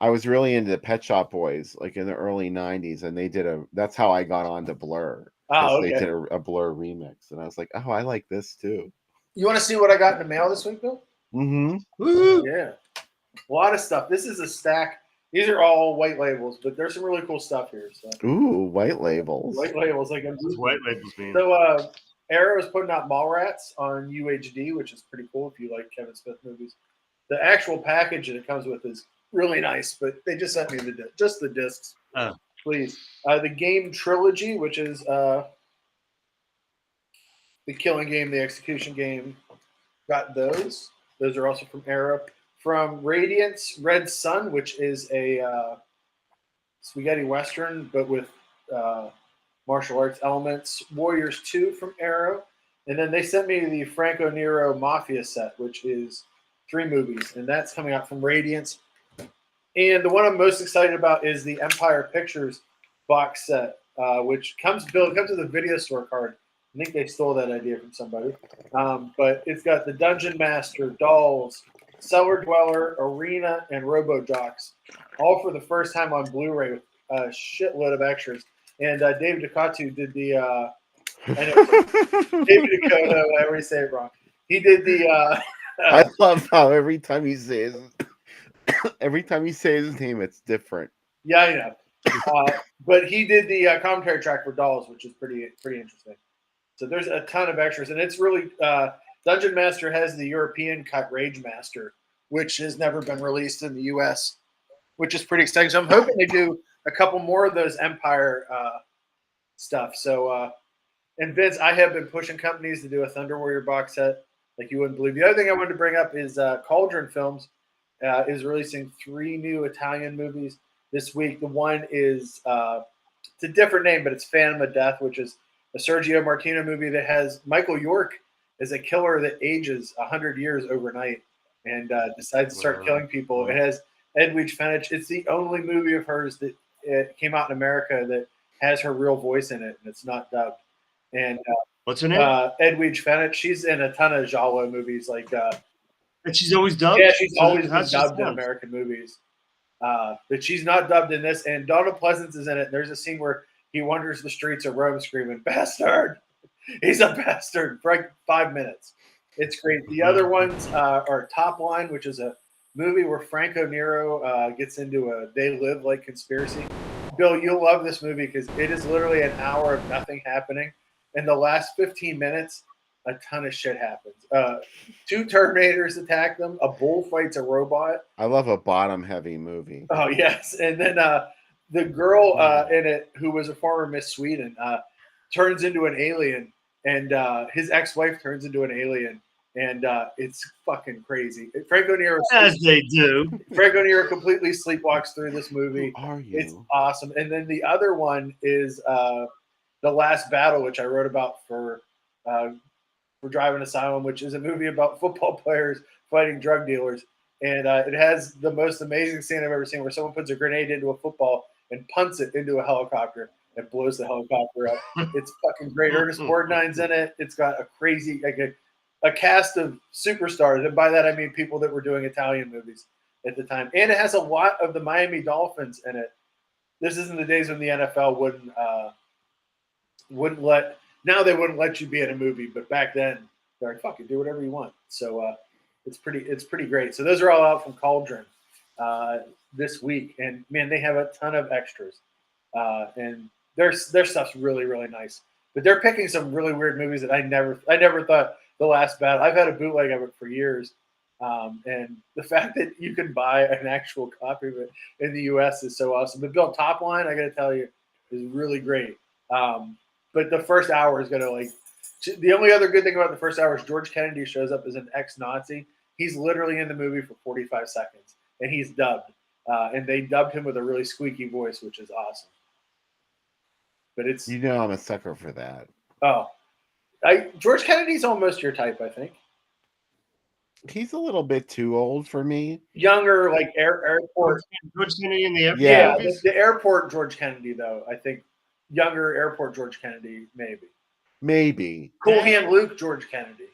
I was really into the Pet Shop Boys, like in the early '90s, and they did that's how I got on to Blur. Oh, They okay. did a Blur remix, and I was like, oh, I like this too. You want to see what I got in the mail this week, Bill? Mm-hmm. Woo! Yeah. A lot of stuff. This is a stack. These are all white labels, but there's some really cool stuff here. So Ooh, white labels. white labels, like What's white labels mean? So Arrow is putting out Mallrats on UHD, which is pretty cool if you like Kevin Smith movies. The actual package that it comes with is really nice, but they just sent me just the discs. Oh. Please. The game trilogy, which is the Killing Game, the Execution Game, got those. Those are also from Arrow. From Radiance, Red Sun, which is a spaghetti western, but with martial arts elements. Warriors 2 from Arrow. And then they sent me the Franco Nero Mafia set, which is 3 movies, and that's coming out from Radiance. And the one I'm most excited about is the Empire Pictures box set, which comes with a video store card. I think they stole that idea from somebody. But it's got the Dungeon Master, Dolls, Cellar Dweller, Arena, and Robo Jocks, all for the first time on Blu-ray with a shitload of extras. And David Ducatu did the David Dakota, I already say it wrong. He did the I love how every time he says his name, it's different. yeah, I know. But he did the commentary track for Dolls, which is pretty interesting. So there's a ton of extras, and it's really Dungeon Master has the European cut Rage Master, which has never been released in the U.S., which is pretty exciting. So I'm hoping they do a couple more of those Empire stuff. So and Vince, I have been pushing companies to do a Thunder Warrior box set like you wouldn't believe. The other thing I wanted to bring up is Cauldron Films is releasing 3 new Italian movies this week. The one is it's a different name, but it's Phantom of Death, which is a Sergio Martino movie that has Michael York as a killer that ages 100 years overnight and decides to start killing people. It has Edwidge Fenech. It's the only movie of hers that came out in America that has her real voice in it, and it's not dubbed. And what's her name? Edwidge Fenech. She's in a ton of Giallo movies. And she's always dubbed? Yeah, she's always been how's she dubbed in sound? American movies. But she's not dubbed in this. And Donald Pleasance is in it. And there's a scene where he wanders the streets of Rome screaming, "Bastard!" He's a bastard for like 5 minutes. It's great. The other ones are Top Line, which is a movie where Franco Nero gets into a they live like conspiracy. Bill, you'll love this movie because it is literally an hour of nothing happening. In the last 15 minutes, a ton of shit happens. 2 Terminators attack them. A bull fights a robot. I love a bottom-heavy movie. Oh, yes. And then the girl in it, who was a former Miss Sweden, turns into an alien. And his ex-wife turns into an alien. And it's fucking crazy. Franco Nero, As they do. Franco Nero completely sleepwalks through this movie. Who are you? It's awesome. And then the other one is The Last Battle, which I wrote about for Driving Asylum, which is a movie about football players fighting drug dealers. And it has the most amazing scene I've ever seen where someone puts a grenade into a football and punts it into a helicopter and blows the helicopter up. It's fucking great. Ernest Borgnine's in it. It's got a crazy, a cast of superstars. And by that, I mean people that were doing Italian movies at the time. And it has a lot of the Miami Dolphins in it. This isn't the days when the NFL wouldn't let, now they wouldn't let you be in a movie, but back then they're like, fuck it, do whatever you want. So it's pretty great. So those are all out from Cauldron this week. And man, they have a ton of extras. And their stuff's really, really nice. But they're picking some really weird movies that I never thought The Last Battle. I've had a bootleg of it for years. And the fact that you can buy an actual copy of it in the US is so awesome. But Bill, Top Line, I got to tell you, is really great. But the first hour is going to the only other good thing about the first hour is George Kennedy shows up as an ex-Nazi. He's literally in the movie for 45 seconds and he's dubbed. And they dubbed him with a really squeaky voice, which is awesome. but it's You know, I'm a sucker for that. George Kennedy's almost your type, I think. He's a little bit too old for me. Younger, like airport. George Kennedy in the airport Yeah. movies. The airport George Kennedy, though, I think younger airport George Kennedy, maybe. Maybe. Cool Hand Luke George Kennedy.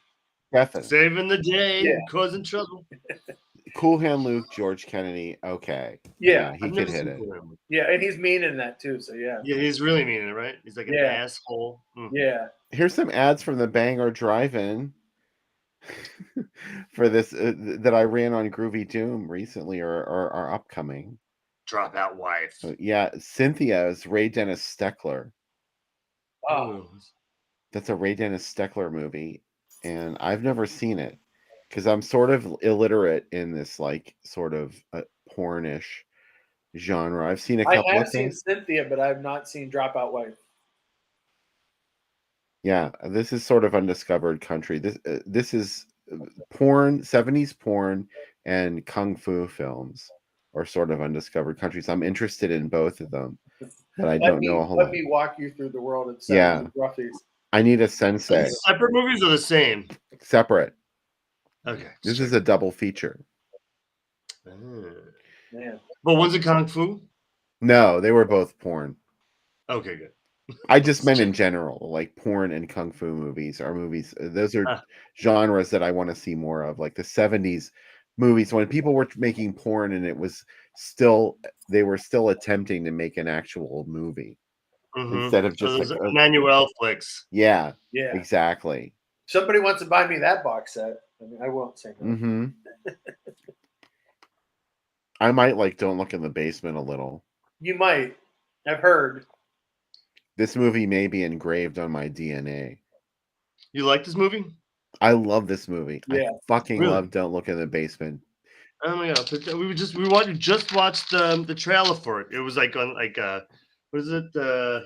Definitely. Saving the day, Yeah. causing trouble. Cool Hand Luke, George Kennedy. Okay. Yeah. He I've could never hit seen it. Cool Hand Luke. Yeah, and he's mean in that too. So yeah. Yeah, he's really mean in it, right? He's like an Yeah. asshole. Yeah. Here's some ads from the Bangor Drive-In for this that I ran on Groovy Doom recently or are upcoming. Dropout wife. Yeah, Cynthia is Ray Dennis Steckler. Oh. That's a Ray Dennis Steckler movie, and I've never seen it because I'm sort of illiterate in this like sort of pornish genre. I've seen a couple I have of seen things. Cynthia, but I have not seen Dropout Wife. Yeah, this is sort of undiscovered country. This is porn, 70s porn, and kung fu films are sort of undiscovered countries. I'm interested in both of them, but I don't know a whole Let lot. me walk you through the world of 70s Yeah. roughies. I need a Are sensei. these separate movies or the same? Separate. Okay. This is a double feature. Man. But one's a kung fu. No, they were both porn. Okay, good. I just meant in general, like porn and kung fu movies are movies. Those are genres that I want to see more of, like the 70s movies when people were making porn and it was still, they were still attempting to make an actual movie instead of just like Emmanuel flicks. Yeah, Yeah. exactly. Somebody wants to buy me that box set. I mean, I won't say no. Mm-hmm. I might like Don't Look in the Basement a little. You might. I've heard. This movie may be engraved on my DNA. You like this movie? I love this movie. Yeah. I fucking Really? love Don't Look in the Basement. Oh my god! We just watched the trailer for it. It was like on like what is it? I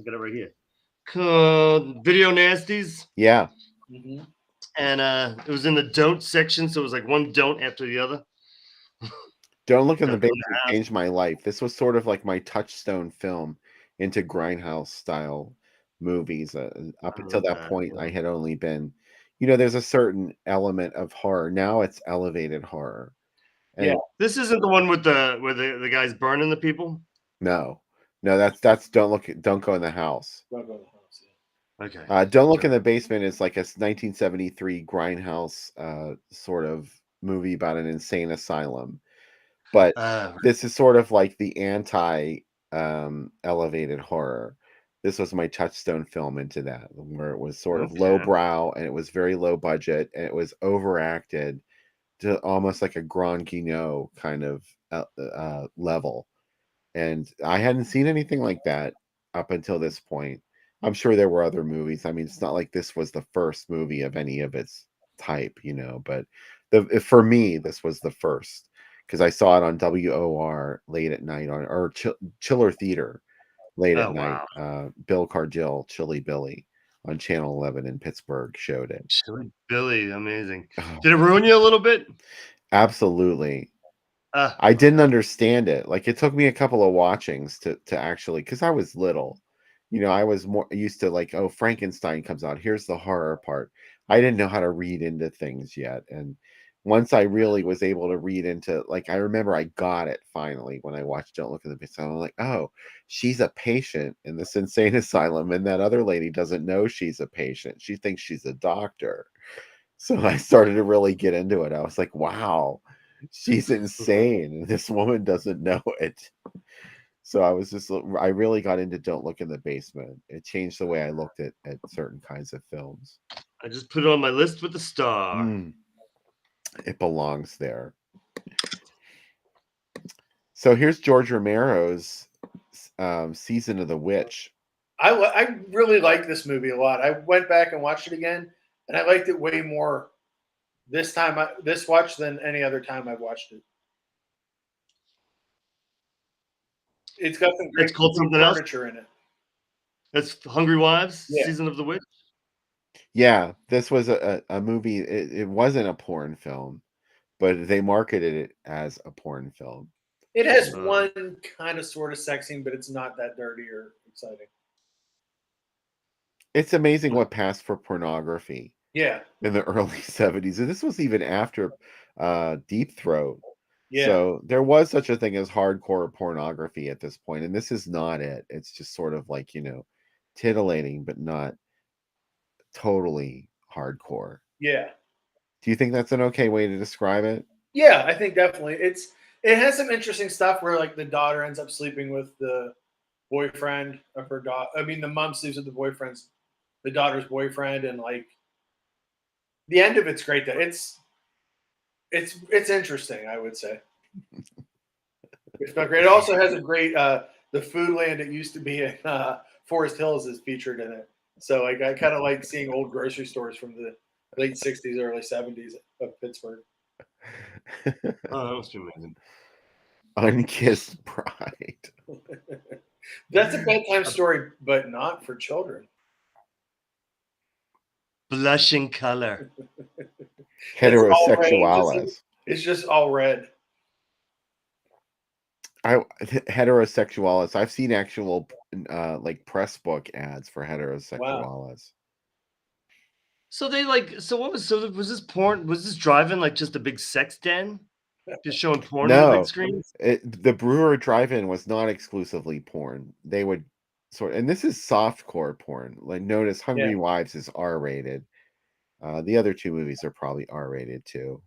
got it right here. Video Nasties. Yeah. Mm-hmm. And it was in the don't section, so it was like one don't after the other. Don't Look in the Basement changed my life. This was sort of like my touchstone film into grindhouse style movies. Up until that point, I had only been, there's a certain element of horror. Now it's elevated horror. And Yeah. This isn't the one with where the guy's burning the people. No, that's Don't Go in the House. Don't go to the house. Yeah. Okay. Don't Look in the Basement is like a 1973 grindhouse sort of movie about an insane asylum. But this is sort of like the anti elevated horror. This was my touchstone film into that, where it was sort of lowbrow and it was very low budget and it was overacted to almost like a Grand Guignol kind of level. And I hadn't seen anything like that up until this point. I'm sure there were other movies. I mean, it's not like this was the first movie of any of its type, but for me, this was the first because I saw it on WOR late at night or Chiller Theater late at night. Bill Cargill, Chilly Billy on Channel 11 in Pittsburgh showed it. Chilly Billy, amazing. Did it ruin you a little bit? Absolutely. I didn't understand it. Like it took me a couple of watchings to actually, because I was little. I was more used to like, oh, Frankenstein comes out. Here's the horror part. I didn't know how to read into things yet. And once I really was able to read into, like, I remember I got it finally when I watched Don't Look in the Basement. I'm like, oh, she's a patient in this insane asylum. And that other lady doesn't know she's a patient. She thinks she's a doctor. So I started to really get into it. I was like, wow, she's insane. This woman doesn't know it. So I really got into Don't Look in the Basement. It changed the way I looked at certain kinds of films. I just put it on my list with a star. It belongs there. So here's George Romero's Season of the Witch. I really like this movie a lot. I went back and watched it again, and I liked it way more this watch than any other time I've watched it. It's got some great furniture in it. That's Hungry Wives, Yeah. Season of the Witch. Yeah, this was a movie. It wasn't a porn film, but they marketed it as a porn film. It has one kind of sort of sex scene, but it's not that dirty or exciting. It's amazing what passed for pornography Yeah. in the early 70s. And this was even after Deep Throat. Yeah. So there was such a thing as hardcore pornography at this point, and this is not it. It's just sort of like, titillating, but not totally hardcore. Yeah. Do you think that's an okay way to describe it? Yeah, I think definitely. It has some interesting stuff where like the daughter ends up sleeping with the boyfriend of her daughter. I mean, the mom sleeps with the daughter's boyfriend, and like the end of it's great. That it's interesting, I would say. It's not great. It also has a great the food land it used to be in Forest Hills is featured in it. So like I kind of like seeing old grocery stores from the late '60s, early '70s of Pittsburgh. Oh, that was too amazing. Unkissed Bride. That's a bedtime story, but not for children. Blushing color. Heterosexualis. It's just all red. Heterosexualis. I've seen actual like press book ads for heterosexualis. Wow. So was this porn? Was this drive-in like just a big sex den? Just showing porn on the big screens? The Brewer Drive-In was not exclusively porn. They would and this is softcore porn. Like notice Hungry Wives is R-rated. The other two movies are probably R-rated too.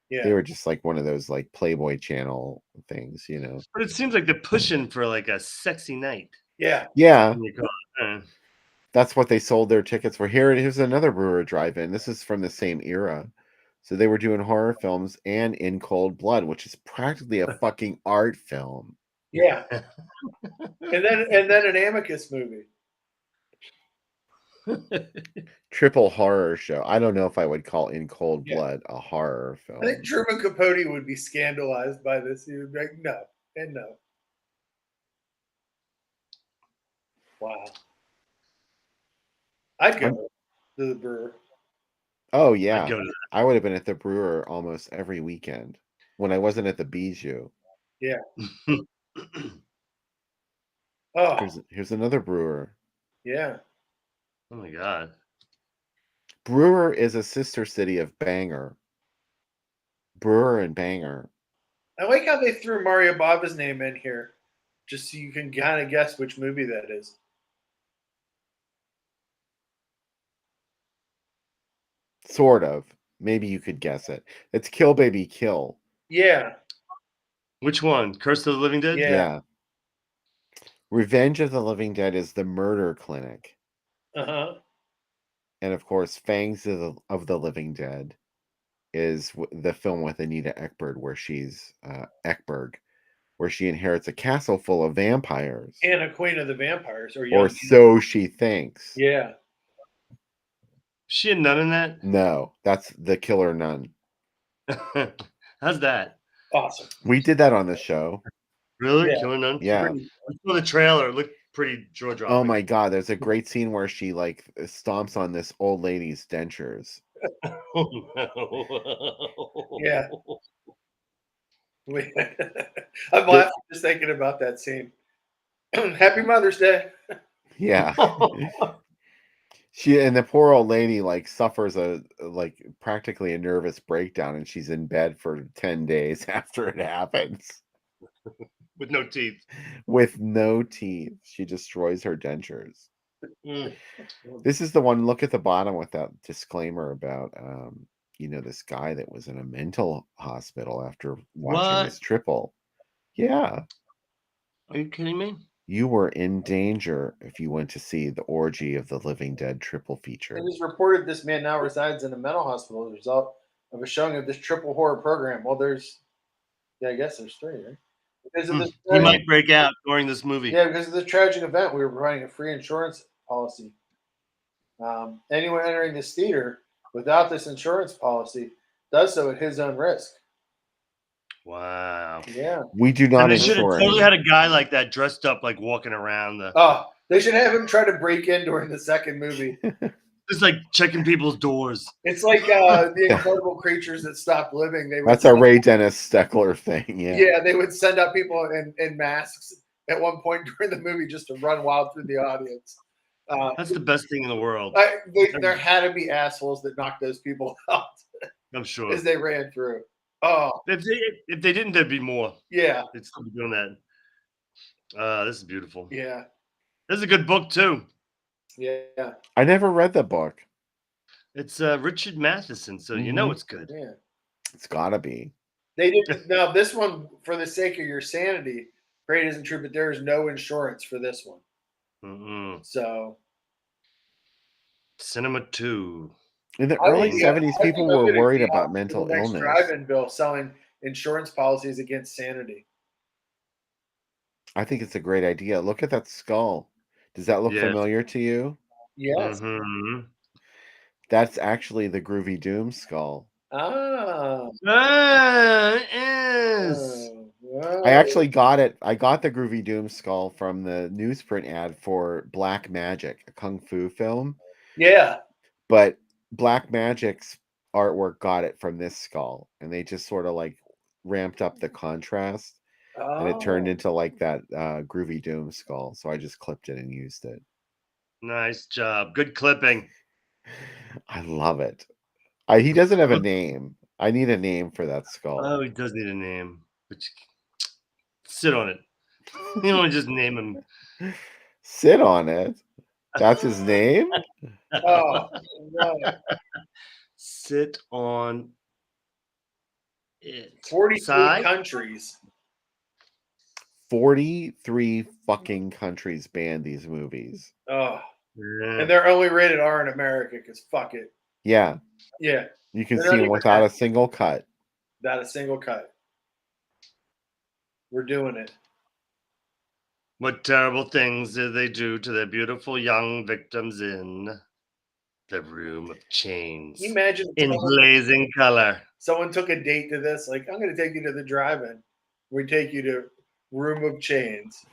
Yeah. They were just like one of those like Playboy Channel things, But it seems like they're pushing for like a sexy night. Yeah. Yeah. That's what they sold their tickets for. Here's another Brewer Drive-In. This is from the same era. So they were doing horror films and In Cold Blood, which is practically a fucking art film. Yeah. and then an Amicus movie. Triple horror show. I don't know if I would call In Cold Blood a horror film. I think Truman Capote would be scandalized by this. He would be like, no, and no. Wow. I'd go to the Brewer. Oh, yeah. I would have been at the Brewer almost every weekend when I wasn't at the Bijou. Yeah. Oh. Here's another Brewer. Yeah. Oh, my God. Brewer is a sister city of Bangor. Brewer and Bangor. I like how they threw Mario Bava's name in here, just so you can kind of guess which movie that is. Sort of. Maybe you could guess it. It's Kill Baby Kill. Yeah. Which one? Curse of the Living Dead? Yeah. Revenge of the Living Dead is the murder clinic. Uh-huh. And of course, Fangs of the Living Dead is the film with Anita Ekberg, where she's where she inherits a castle full of vampires. And a queen of the vampires, or so she thinks. Yeah. She a nun in that? No, that's the Killer Nun. How's that? Awesome. We did that on the show. Really? Yeah. Killer Nun? Yeah. I saw the trailer. It looked pretty jaw-dropping. Oh my God, there's a great scene where she like stomps on this old lady's dentures. Oh, no. Yeah. I'm laughing just thinking about that scene. Happy Mother's Day. Yeah. And the poor old lady like suffers practically a nervous breakdown, and she's in bed for 10 days after it happens. With no teeth. With no teeth. She destroys her dentures. Mm. This is the one. Look at the bottom with that disclaimer about this guy that was in a mental hospital after watching this triple. Yeah. Are you kidding me? You were in danger if you went to see the Orgy of the Living Dead triple feature. It is reported this man now resides in a mental hospital as a result of a showing of this triple horror program. Well, I guess there's three, right? Because of this he might break out during this movie. Yeah, because of this tragic event, we were providing a free insurance policy. Anyone entering this theater without this insurance policy does so at his own risk. Wow. Yeah. We do not. And they should have totally had a guy like that dressed up, like walking around the. Oh, they should have him try to break in during the second movie. It's like checking people's doors. It's like the incredible creatures that stopped living. They would That's a Ray Dennis Steckler thing. yeah, they would send out people in masks at one point during the movie just to run wild through the audience. That's the best thing in the world. There had to be assholes that knocked those people out I'm sure. as they ran through. Oh, If they didn't, there'd be more. yeah, They'd still be doing that. This is beautiful. yeah, This is a good book too. yeah, I never read the book. It's Richard Matheson, so you know it's good. yeah. It's gotta be. They didn't. Now this one, for the sake of your sanity, great isn't true, but there is no insurance for this one. So Cinema 2. In the early 70s, people were worried about mental next illness. drive-in bill selling insurance policies against sanity. I think it's a great idea. Look at that skull. Does that look Yes. familiar to you? Yes. That's actually the Groovy Doom skull. Ah. Yes. I actually got it. I got the Groovy Doom skull from the newsprint ad for Black Magic, a kung fu film. Yeah. But Black Magic's artwork got it from this skull, and they just sort of like ramped up the contrast, and it turned into like that Groovy Doom skull. So I just clipped it and used it. Nice job. Good clipping. I love it. He doesn't have a name. I need a name for that skull. Oh, he does need a name. But sit on it. You don't just name him. Sit on it. That's his name? Oh, no. Sit on it. 43 countries. 43 fucking countries banned these movies. Oh. Yeah. And they're only rated R in America because fuck it. Yeah. Yeah. You can see them without a single cut. Not a single cut. We're doing it. What terrible things did they do to their beautiful young victims in the Room of Chains? Imagine in blazing color. Someone took a date to this, like, I'm going to take you to the drive-in. We take you to Room of Chains.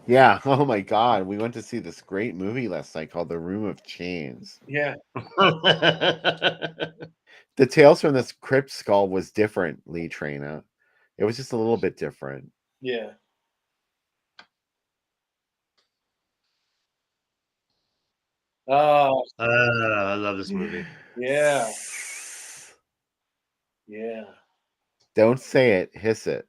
Yeah. Oh my God. We went to see this great movie last night called The Room of Chains. Yeah. The Tales from this Crypt skull was different, Lee Traina. It was just a little bit different. Yeah. Oh. I love this movie. Yeah. Yeah. Don't say it. Hiss it.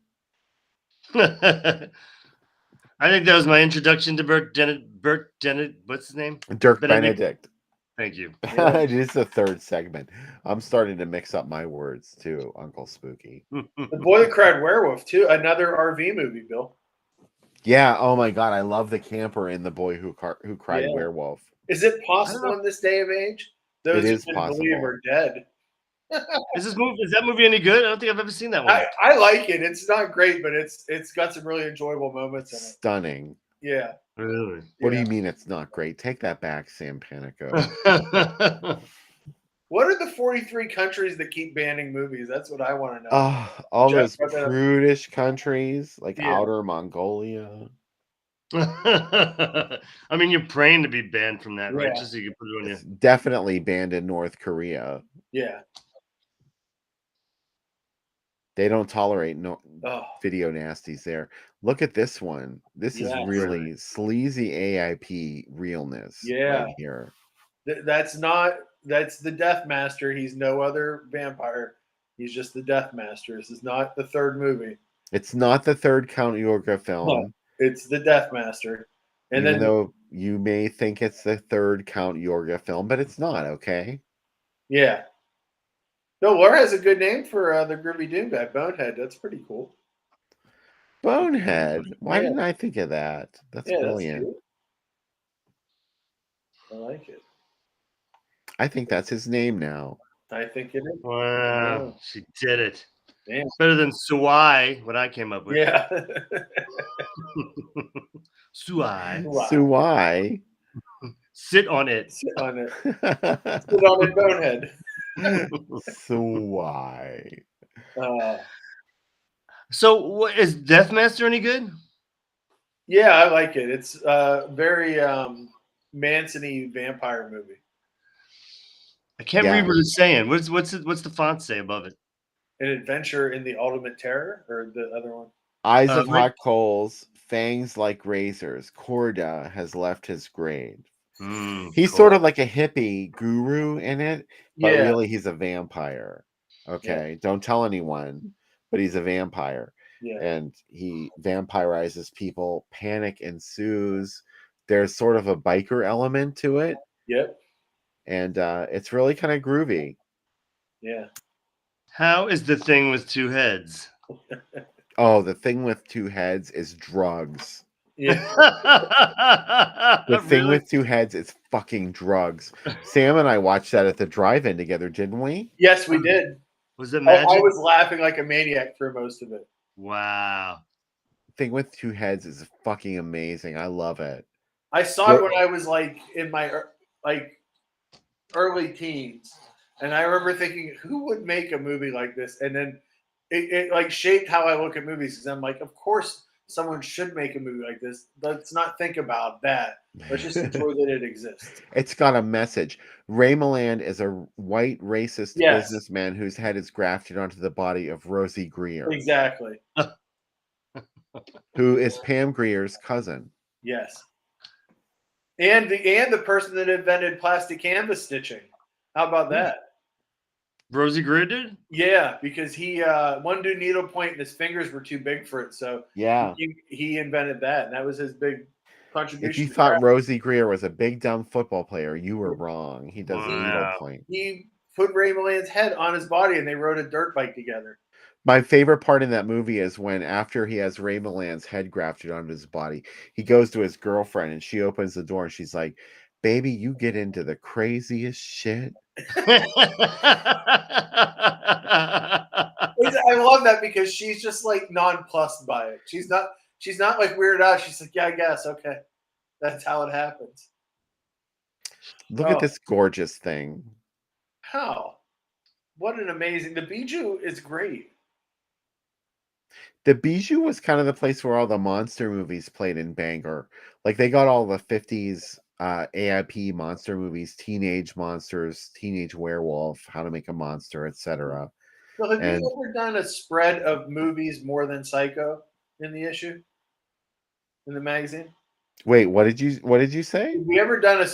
I think that was my introduction to Burt Dennett. What's his name? Dirk Benedict. Thank you. It is the third segment. I'm starting to mix up my words too, Unkle Spooky. The Boy That Cried Werewolf, too. Another RV movie, Bill. Yeah. Oh my God. I love the camper in The Boy Who Cried Werewolf. Is it possible in this day of age? Those it is who possible. believe are dead. Is that movie any good? I don't think I've ever seen that one. I like it. It's not great, but it's got some really enjoyable moments in it. Stunning. Yeah. Really? What do you mean it's not great? Take that back, Sam Panico. What are the 43 countries that keep banning movies? That's what I want to know. All those prudish countries like Outer Mongolia. I mean, you're praying to be banned from that, right? Just so you can put it on your. Definitely banned in North Korea. Yeah. They don't tolerate video nasties there. Look at this one. This is really sleazy AIP realness right here. That's the Death Master. He's no other vampire. He's just the Death Master. This is not the third movie. It's not the third Count Yorga film. No, it's the Death Master. And Even though you may think it's the third Count Yorga film, but it's not, okay? Yeah. No, Laura has a good name for the Groovy Doom guy, Bonehead. That's pretty cool. Bonehead? Why didn't I think of that? That's brilliant. That's I like it. I think that's his name now. I think it is. Wow, she did it. Damn. Better than Suai, what I came up with. Yeah. Suai. Suai. Sit on it. Sit on it. Sit on it, Bonehead. Suai. So, what is Deathmaster any good? Yeah, I like it. It's very Manson-y vampire movie. I can't read what it's saying. What's the font say above it? An adventure in the ultimate terror, or the other one? Eyes of Right. hot coals, fangs like razors. Corda has left his grave. He's Cool. sort of like a hippie guru in it, but Yeah. really he's a vampire. Okay, don't tell anyone, but he's a vampire. Yeah. And he vampirizes people. Panic ensues. There's sort of a biker element to it, Yep. and it's really kind of groovy. Yeah. How is the thing with two heads? Oh, the thing with two heads is drugs. Yeah. The thing Really? with two heads is fucking drugs. Sam and I watched that at the drive-in together, didn't we? Yes, we did. Was it I magic? was laughing like a maniac through most of it. Wow. Thing with two heads is fucking amazing. I love it. I saw it when I was like in my like early teens, and I remember thinking, who would make a movie like this? And then it like shaped how I look at movies, because I'm like, of course someone should make a movie like this. Let's not think about that. Let's just enjoy that it exists. It's got a message. Ray Milland is a white racist Yes. businessman whose head is grafted onto the body of Rosie Greer, Exactly. who is Pam Greer's cousin. Yes. And the person that invented plastic canvas stitching. How about that? Rosie Greer did? Yeah, because he wanted to do needlepoint and his fingers were too big for it. So Yeah. he invented that, and that was his big contribution. If you to thought craft. Rosie Greer was a big dumb football player, you were wrong. He does needlepoint. He put Ray Milland's head on his body, and they rode a dirt bike together. My favorite part in that movie is when, after he has Ray Milland's head grafted onto his body, he goes to his girlfriend and she opens the door and she's like, "Baby, you get into the craziest shit." I love that, because she's just like nonplussed by it. She's not like weirded out. She's like, yeah, I guess, okay, that's how it happens. Look at this gorgeous thing. How? What an amazing! The Bijou is great. The Bijou was kind of the place where all the monster movies played in Bangor. Like, they got all the 50s AIP monster movies, Teenage Monsters, Teenage Werewolf, How to Make a Monster, etc. So have And- you ever done a spread of movies more than Psycho in the issue, in the magazine? Wait, what did you say? Have you ever done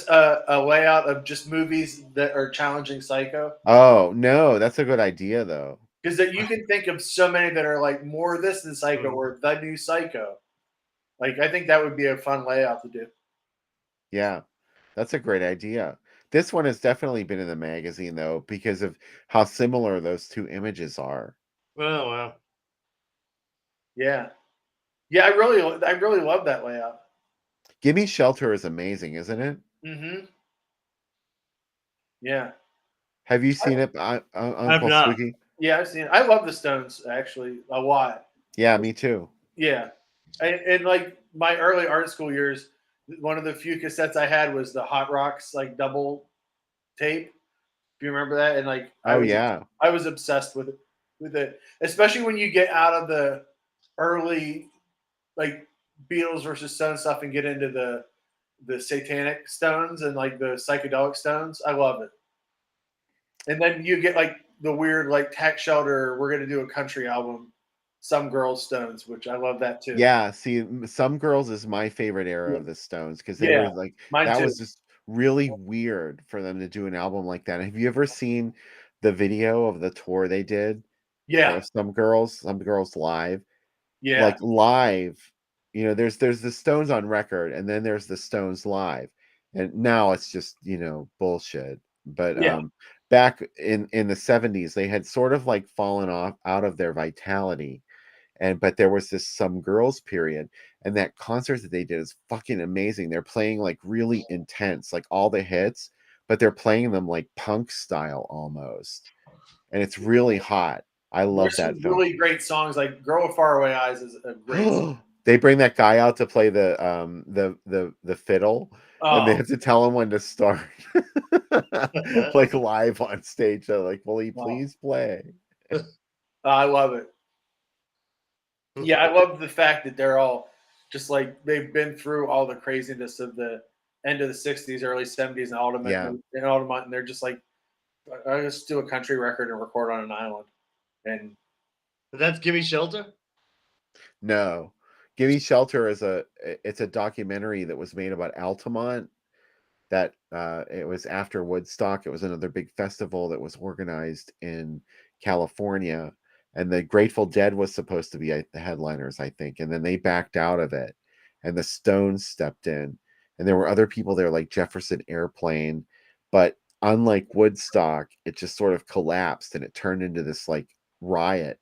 a layout of just movies that are challenging Psycho? Oh, no, that's a good idea though. Because that you can think of so many that are like more this than Psycho or the new Psycho. Like, I think that would be a fun layout to do. Yeah, that's a great idea. This one has definitely been in the magazine though, because of how similar those two images are. Well. Yeah. Yeah, I really love that layout. Gimme Shelter is amazing, isn't it? Mm-hmm. Yeah. Have you seen it, Uncle not. Spooky? Yeah, I've seen it. I love the Stones, actually, a lot. Yeah, me too. Yeah. And like my early art school years, one of the few cassettes I had was the Hot Rocks like double tape. Do you remember that? And like, I was obsessed with it, especially when you get out of the early like Beatles versus Stones stuff and get into the satanic Stones and like the psychedelic Stones. I love it. And then you get like the weird like Tax Shelter, we're gonna do a country album, Some Girls Stones, which I love that too. Yeah, see, Some Girls is my favorite era of the Stones, because they were like, that was just really weird for them to do an album like that. Have you ever seen the video of the tour they did? Yeah. Some Girls Live. Yeah. Like live, there's the Stones on record, and then there's the Stones live, and now it's just bullshit. But back in the 70s, they had sort of like fallen off out of their vitality, but there was this Some Girls period, and that concert that they did is fucking amazing. They're playing like really intense, like all the hits, but they're playing them like punk style almost, and it's really hot. I love that film. Really great songs, like "Girl with Faraway Eyes" is a great song. They bring that guy out to play the fiddle, and they have to tell him when to start, like live on stage. They're like, "Will he please play?" I love it. Yeah, I love the fact that they're all just like they've been through all the craziness of the end of the '60s, early '70s, and Altamont, and they're just like I just do a country record and record on an island. And That's Gimme Shelter? No, Gimme Shelter is it's a documentary that was made about Altamont. That it was after Woodstock. It was another big festival that was organized in California, and the Grateful Dead was supposed to be the headliners, I think, and then they backed out of it, and the Stones stepped in, and there were other people there like Jefferson Airplane, but unlike Woodstock, it just sort of collapsed and it turned into this like riot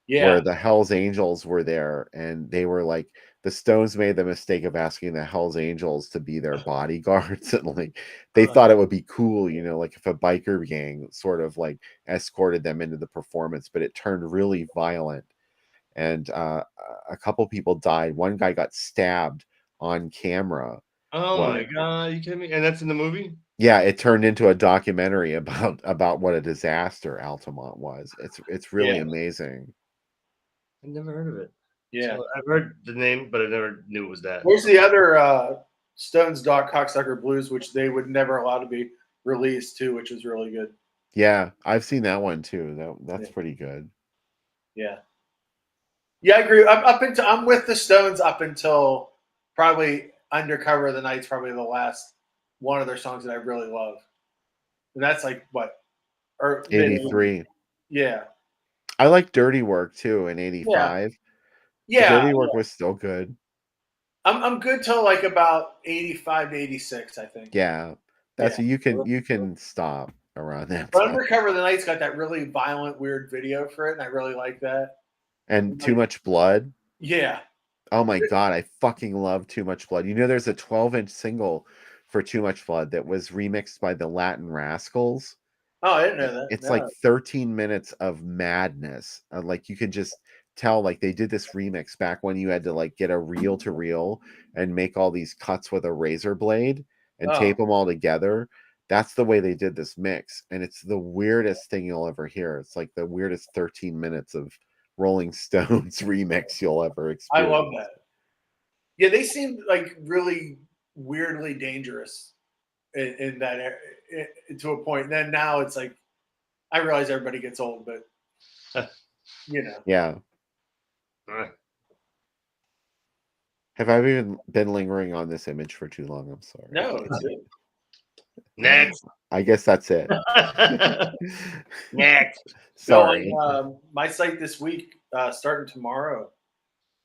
yeah, where the Hells Angels were there, and they were like, the Stones made the mistake of asking the Hells Angels to be their bodyguards, and like they thought it would be cool, like if a biker gang sort of like escorted them into the performance, but it turned really violent, and a couple people died. One guy got stabbed on camera. Oh Well, my God, you kidding me? And that's in the movie? yeah, it turned into a documentary about what a disaster Altamont was. It's really Yeah. amazing. I never heard of it. yeah. So I've heard the name, but I never knew it was that. Where's the other Stones Dog Cocksucker Blues, which they would never allow to be released too, which is really good. Yeah, I've seen that one too. That's Yeah. pretty good. Yeah. Yeah, I agree. I'm with the Stones up until probably Undercover of the Night's probably the last one of their songs that I really love. And that's like what? Or 83. Yeah. I like Dirty Work too in 85. Yeah. Dirty Work was still good. I'm good till like about 85 to 86, I think. Yeah. That's Yeah. you can stop around that But time. Undercover of the Night's got that really violent, weird video for it, and I really like that. And Too Much Blood. Yeah. Oh my God, I fucking love Too Much Blood. There's a 12-inch single for Too Much Blood that was remixed by the Latin Rascals. Oh, I didn't know that. It's No. like 13 minutes of madness. Like you could just tell like they did this remix back when you had to like get a reel to reel and make all these cuts with a razor blade and tape them all together. That's the way they did this mix. And it's the weirdest thing you'll ever hear. It's like the weirdest 13 minutes of Rolling Stones remix you'll ever I experience. love that. Yeah, they seemed like really weirdly dangerous in that to a point. And then now it's like, I realize everybody gets old, but Yeah. Have I even been lingering on this image for too long? I'm sorry. No, it's good. Next. I guess that's it. Next. Sorry. So on my site this week, starting tomorrow,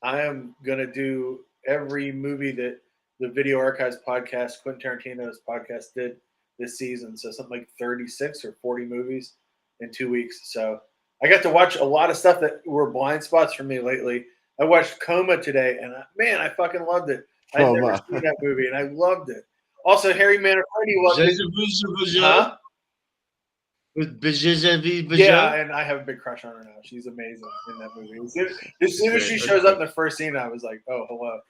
I am gonna do every movie that the Video Archives podcast, Quentin Tarantino's podcast, did this season. So something like 36 or 40 movies in 2 weeks. So I got to watch a lot of stuff that were blind spots for me lately. I watched Coma today, and man, I fucking loved it. I'd never seen that movie, and I loved it. Also, Harry Manfredi loved it. Huh? Yeah, and I have a big crush on her now. She's amazing in that movie. As soon as she shows up in the first scene, I was like, oh, hello.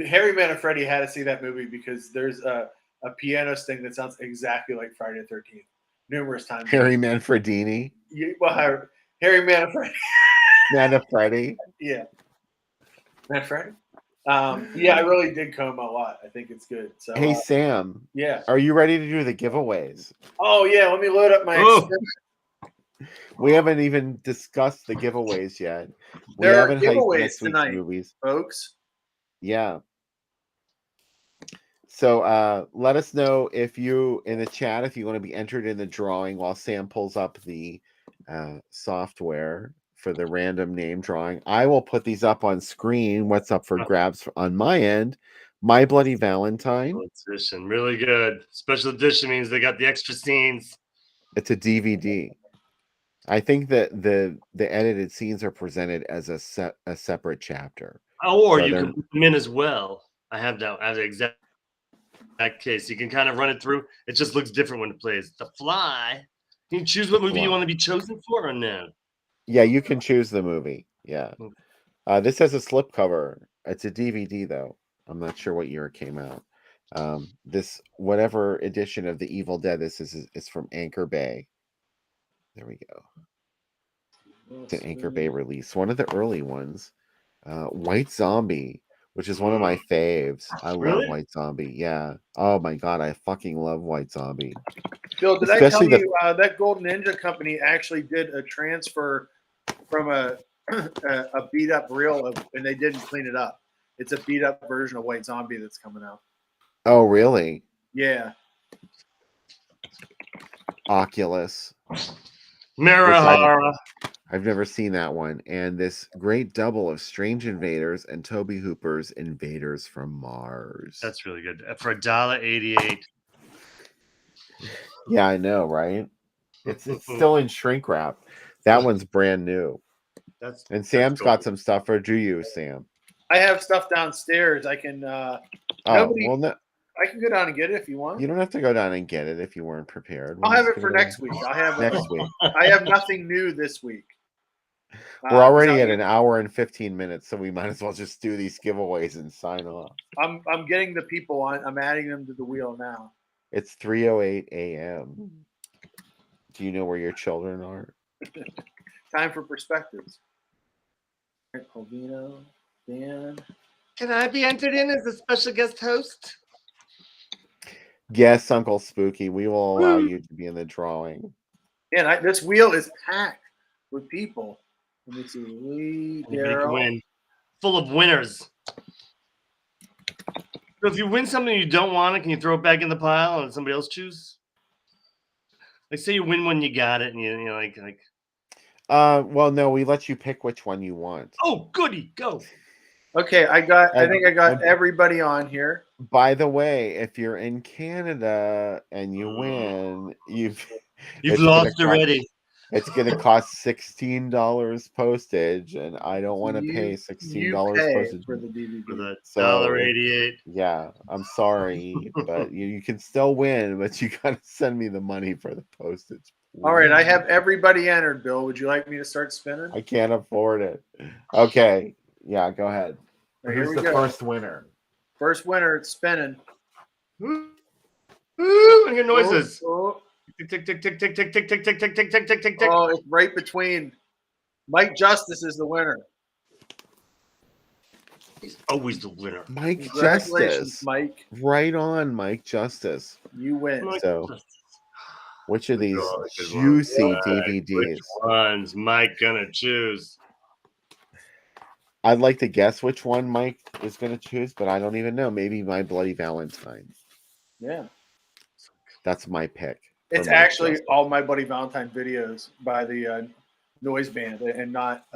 Harry Manfredi had to see that movie because there's a piano sting that sounds exactly like Friday the 13th numerous times. Harry Manfredini. Harry Manfredi. Manfredi. Yeah. Manfredi? Yeah, I really did Coma a lot. I think it's good. So, hey, Sam. Yeah. Are you ready to do the giveaways? Oh, yeah. Let me load up my. We haven't even discussed the giveaways yet. We There are haven't hyped giveaways next week's tonight, movies, folks. Yeah. So let us know if you in the chat if you want to be entered in the drawing while Sam pulls up the software for the random name drawing. I will put these up on screen. What's up for grabs on my end? My Bloody Valentine. Edition, really good. Special edition means they got the extra scenes. It's a DVD. I think that the edited scenes are presented as a separate chapter. Oh, or so you can put them in as well. I have that as an exact case. You can kind of run it through. It just looks different when it plays. The Fly. Can you choose what movie you want to be chosen for or no? Yeah, you can choose the movie. Yeah. This has a slipcover. It's a DVD though. I'm not sure what year it came out. This whatever edition of The Evil Dead this is from Anchor Bay. There we go. It's an Anchor Bay release. One of the early ones. White Zombie which is one of my faves. I love Really? White Zombie. Yeah. Oh my god, I fucking love White Zombie. Bill, did I Especially tell the- you that Golden Ninja company actually did a transfer from a beat up reel and they didn't clean it up. It's a beat up version of White Zombie that's coming out. Oh, really? Yeah. Oculus. Marahara. I've never seen that one. And this great double of Strange Invaders and Toby Hooper's Invaders from Mars. That's really good. For $1.88. Yeah, I know, right? It's still in shrink wrap. That one's brand new. And Sam's got some stuff. Or do you, Sam? I have stuff downstairs. I can Oh, nobody- well, no, I can go down and get it if you want. you don't have to go down and get it if you weren't prepared. I'll We'll have just it get for over- next week. I'll have Next week. I have nothing new this week. We're already at so an hour and 15 minutes, so we might as well just do these giveaways and sign off. I'm getting the people on. I'm adding them to the wheel now. It's 3:08 a.m. Do you know where your children are? Time for perspectives. Polvino, Dan. Can I be entered in as a special guest host? Yes, Uncle Spooky. We will allow you to be in the drawing. Man, this wheel is packed with people. Let me see. Lee, Big Daryl. win. Full of winners. So if you win something you don't want it, can you throw it back in the pile and somebody else choose? Like say you win one, you got it, and you know, like Well, no, we let you pick which one you want. oh goody, go. Okay, I think I got everybody on here. By the way, if you're in Canada and you win, you've You've it's gonna lost cost- already. It's going to cost $16 postage, and I don't want to pay You $16 pay postage. for the DVD. For the So- $1.88. Yeah, I'm sorry, but you can still win, but you got to send me the money for the postage. All right, I have everybody entered. Bill, would you like me to start spinning? I can't afford it. Okay, yeah, go ahead. All right, here Who's we the go. first winner? First winner, it's spinning. Ooh, I hear noises. Oh, Tick tick tick tick tick tick tick tick tick tick tick tick tick tick tick. oh, it's right between. Mike Justice is the winner. He's always the winner. Mike Congratulations, Justice. Mike. Right on, Mike Justice. You win. Mike So, Justice. which of these God, good one. juicy Right, DVDs? Which one's Mike gonna choose? I'd like to guess which one Mike is going to choose, but I don't even know. Maybe My Bloody Valentine. Yeah. That's my pick. for It's Mike actually Justice. all My Buddy Valentine videos by the Noise Band and not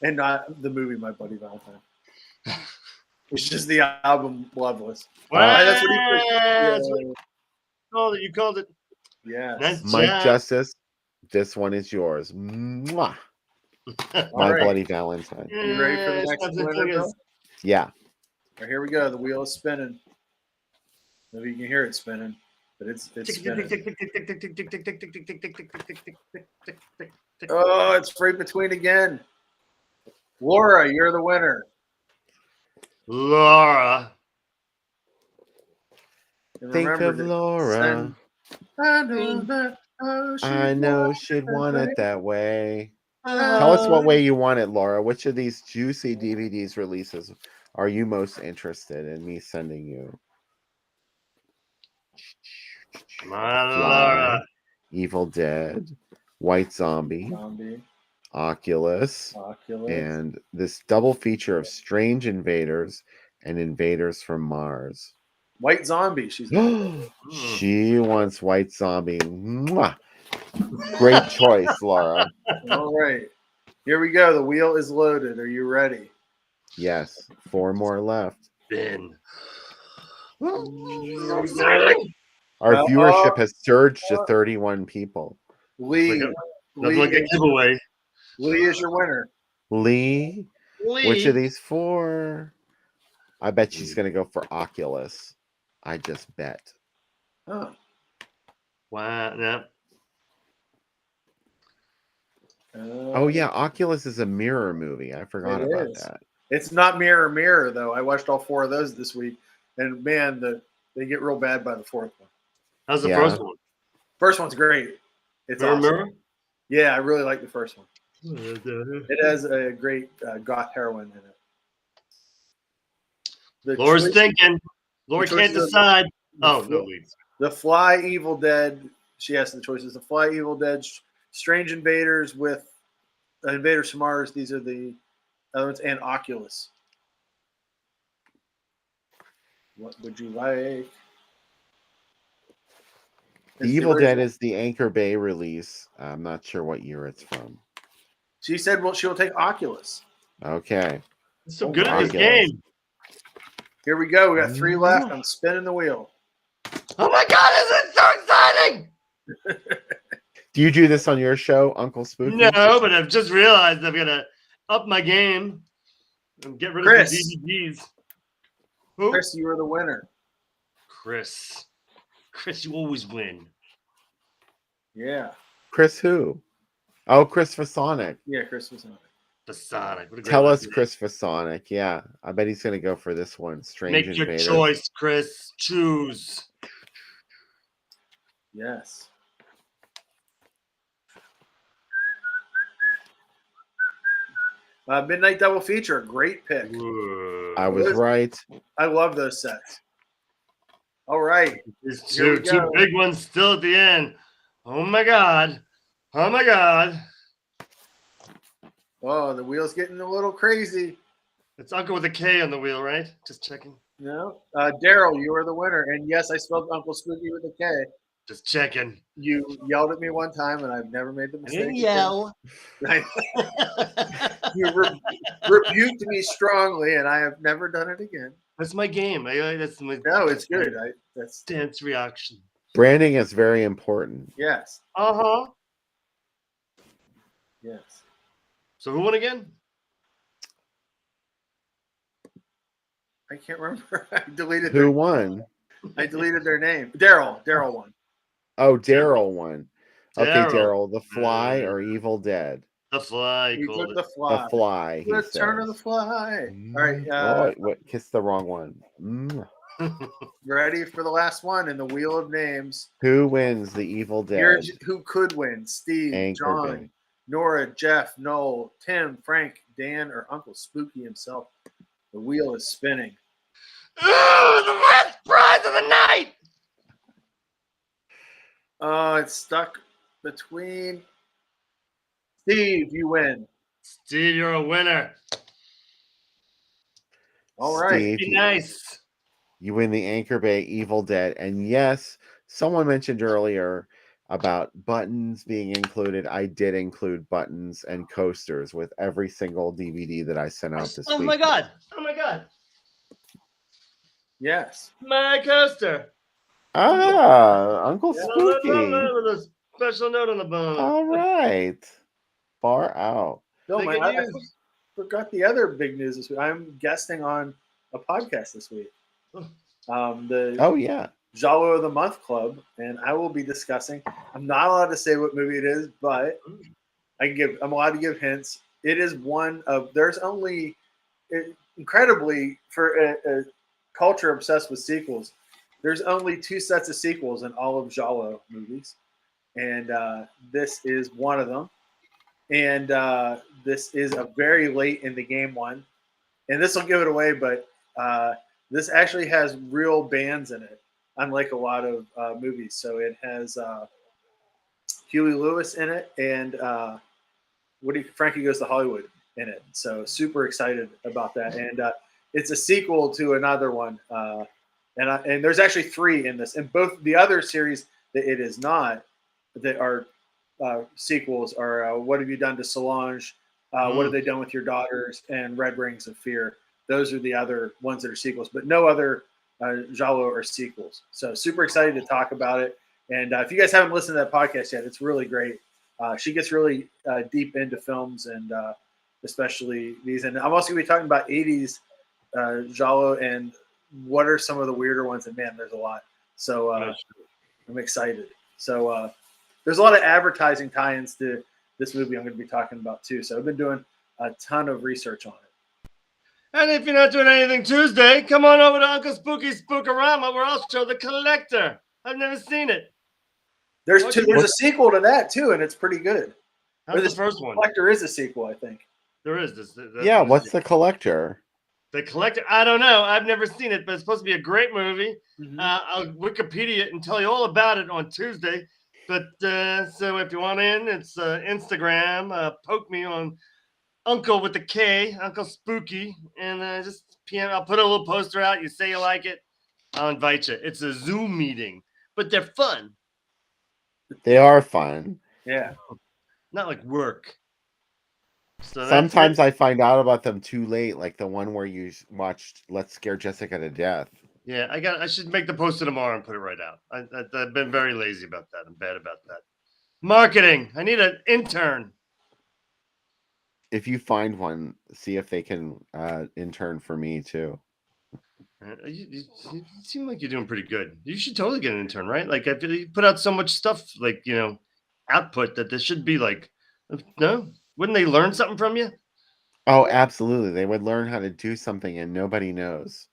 and not the movie My Buddy Valentine. It's just the album Loveless. That's what he That's what yeah. you called it. You called it. Yes. Nice Mike job. Justice, this one is yours. Mwah. All My right. Bloody Valentine. You ready for the Yeah, next something winner, is- Bill? Yeah. All right, here we go. The wheel is spinning. Maybe you can hear it spinning, but it's spinning. Oh, it's right between again. Laura, you're the winner. Laura. And Think remember of to Laura. send- I know that. Oh, I know she'd want it that way. Tell Oh. us what way you want it, Laura. Which of these juicy DVDs releases are you most interested in me sending you? Come on, Fly, Laura. Evil Dead, White Zombie, Zombie, Oculus, Oculus. and this double feature of Strange Invaders and Invaders from Mars. White Zombie. She's She wants White Zombie. Mwah. Great choice, Laura. all right. Here we go. The wheel is loaded. Are you ready? Yes, 4 more left. Ben. Our Uh-oh. viewership has surged to 31 people. Lee. Nothing like a giveaway. Lee is your winner. Lee, which Lee. of these 4? I bet she's going to go for Oculus. I just bet. Oh. Wow. No. Oh, yeah, Oculus is a mirror movie. I forgot It about is. that. It's not Mirror Mirror though. I watched all 4 of those this week, and man, they get real bad by the 4th one. How's the Yeah. first one? First one's great. It's Mirror, awesome. mirror? Yeah, I really like the first one. Mirror? It has a great goth heroine in it. Laura's choice- thinking. Laura the can't choices of- decide. Oh, no, leads. The Fly, Evil Dead. She has the choices: The Fly, Evil Dead, Strange Invaders with Invaders from Mars. These are the other ones, and Oculus. What would you like? The Evil Dead is the Anchor Bay release. I'm not sure what year it's from. She said, "Well, she'll take Oculus." Okay. So good at this Oculus. game. Here we go. We got 3 left. I'm spinning the wheel. Oh my God, this is so exciting! Do you do this on your show, Uncle Spooky? No, but I've just realized I've got to up my game and get rid of Chris. some DVDs. Who? Chris, you are the winner. Chris. Chris, you always win. Yeah. Chris who? Oh, Chris Fasonic. Yeah, Chris was on it. The Sonic. What a great Tell us idea. Chris Fasonic. Yeah. I bet he's going to go for this one. Strange Make your Invaders. choice, Chris. Choose. Yes. Midnight Double Feature. Great pick. I was right. I love those sets. All right. There's Here we two go. big ones still at the end. Oh my God. Oh my God. Oh, the wheel's getting a little crazy. It's Uncle with a K on the wheel, right? Just checking. No. Daryl, you are the winner. And yes, I spelled Uncle Spooky with a K. Just checking. You yelled at me one time, and I've never made the I mistake. didn't again. yell. You rebuked me strongly, and I have never done it again. That's my game. That's my No, it's good. That's dance reaction. Branding is very important. yes, Uh-huh. yes. So who won again? I can't remember. I deleted. Who won? I deleted their name. Daryl. Daryl won. Oh, Daryl won. Okay, Daryl. Daryl. The Fly or Evil Dead? The Fly. He Called took it. the fly. The Fly. He Return of the says. Fly. All right. Oh, what? Kissed the wrong one. Ready for the last one in the Wheel of Names. Who wins the Evil Dead? Here's who could win: Steve, Anchor John, Bay. Nora, Jeff, Noel, Tim, Frank, Dan, or Uncle Spooky himself. The wheel is spinning. Ooh, the last prize of the night. It's stuck between. Steve, you win. Steve, you're a winner. All right. Steve, Be nice. you win the Anchor Bay Evil Dead. And yes, someone mentioned earlier about buttons being included. I did include buttons and coasters with every single DVD that I sent out this Oh week. my God. Oh my God. Yes. My coaster. Uncle Yeah. Spooky. With a special note on the bone. All right. Far out. No, Big I news. forgot the other big news this week. I'm guesting on a podcast this week. The Oh, yeah. Jalo of the Month Club, and I will be discussing. I'm not allowed to say what movie it is, but I'm allowed to give hints. It is one of. There's only, incredibly, for a culture obsessed with sequels, there's only 2 sets of sequels in all of Jalo movies, and this is one of them. And this is a very late in the game one, and this will give it away. But this actually has real bands in it, unlike a lot of movies. So it has Huey Lewis in it, and Frankie Goes to Hollywood in it. So super excited about that. And it's a sequel to another one, and there's actually 3 in this. And both the other series that it is not, that are sequels are What Have You Done to Solange, What Have They Done with Your Daughters, and Red Rings of Fear. Those are the other ones that are sequels, but no other Jalo are sequels. So super excited to talk about it. And if you guys haven't listened to that podcast yet, it's really great. She gets really deep into films, and especially these. And I'm also going to be talking about 80s Jalo and what are some of the weirder ones. And man, there's a lot. So I'm excited. So there's a lot of advertising tie-ins to this movie I'm going to be talking about too. So I've been doing a ton of research on it. And if you're not doing anything Tuesday, come on over to Uncle Spooky's Spookorama, where I'll show The Collector. I've never seen it. There's a sequel to that too, and it's pretty good. That's the first one. Collector is a sequel, I think. There is this. Yeah, what's The Collector? The Collector. I don't know. I've never seen it, but it's supposed to be a great movie. Mhm. I'll Wikipedia it and tell you all about it on Tuesday. But so if you want in, it's Instagram. Poke me on Uncle with the K, Unkle Spooky, and just PM. I'll put a little poster out. You say you like it, I'll invite you. It's a Zoom meeting, but they're fun. They are fun. Yeah. Not like work. So Sometimes I find out about them too late, like the one where you watched Let's Scare Jessica to Death. Yeah, I should make the poster tomorrow and put it right out. I've been very lazy about that. I'm bad about that. Marketing. I need an intern. If you find one, see if they can intern for me too. You seem like you're doing pretty good. You should totally get an intern, right? Like I feel you put out so much stuff, like output that there should be like, no, wouldn't they learn something from you? Oh, absolutely. They would learn how to do something and nobody knows.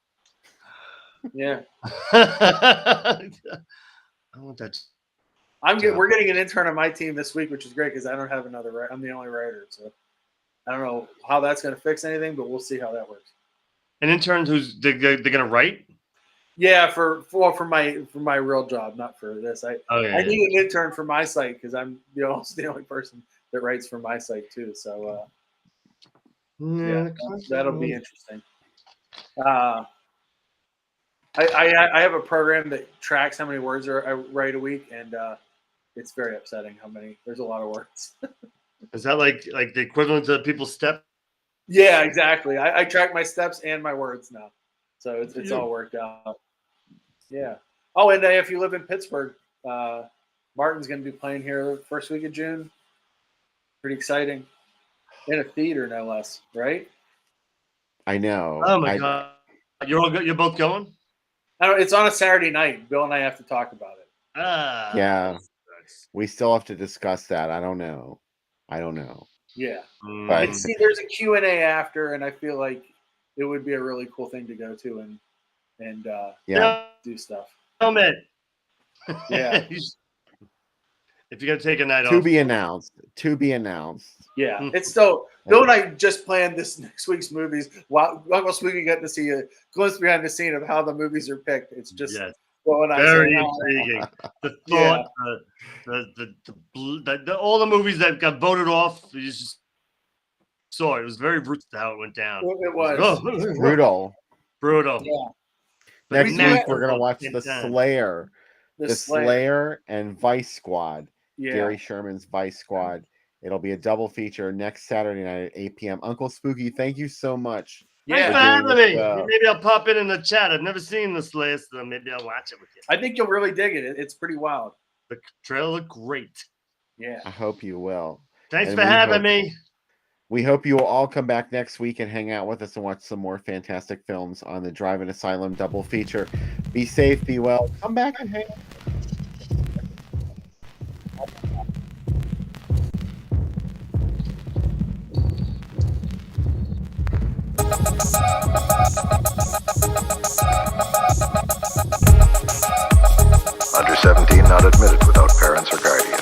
Yeah. I want that. We're getting an intern on my team this week, which is great because I don't have another writer. I'm the only writer, so I don't know how that's going to fix anything, but we'll see how that works. An intern who's they're gonna write. Yeah, for my real job, not for this. I need an intern for my site because I'm the only person that writes for my site too. So yeah, that'll be interesting. I have a program that tracks how many words I write a week, and it's very upsetting how many. There's a lot of words. Is that like the equivalent to people's step? Yeah, exactly. I track my steps and my words now, so it's all worked out. Yeah. Oh, and if you live in Pittsburgh, Martin's going to be playing here the first week of June. Pretty exciting. In a theater, no less, right? I know. Oh my god, you're both going? It's on a Saturday night. Bill and I have to talk about it. Yeah. We still have to discuss that. I don't know. Yeah. But see, there's a Q&A after, and I feel like it would be a really cool thing to go to and do stuff. Helmet. Yeah. If you're gonna take a night off. To be announced. Yeah. It's still Bill and I just planned this next week's movies. While Uncle Spooky got to see a glimpse behind the scene of how the movies are picked. It's just Bill and I very intriguing. The thought, the all the movies that got voted off, you just saw it. It was very brutal how it went down. It was brutal. Yeah. Next week we're gonna watch The Slayer. The Slayer and Vice Squad. Yeah. Gary Sherman's Vice Squad. It'll be a double feature next Saturday night at 8 p.m. Uncle Spooky, thank you so much. Thanks for having me. Maybe I'll pop in the chat. I've never seen The Slayer, so maybe I'll watch it with you. I think you'll really dig it. It's pretty wild. The trailer looked great. Yeah. I hope you will. Thanks for having me. We hope you will all come back next week and hang out with us and watch some more fantastic films on the Drive-In Asylum double feature. Be safe, be well. Come back and hang out. Under 17 not admitted without parents or guardian.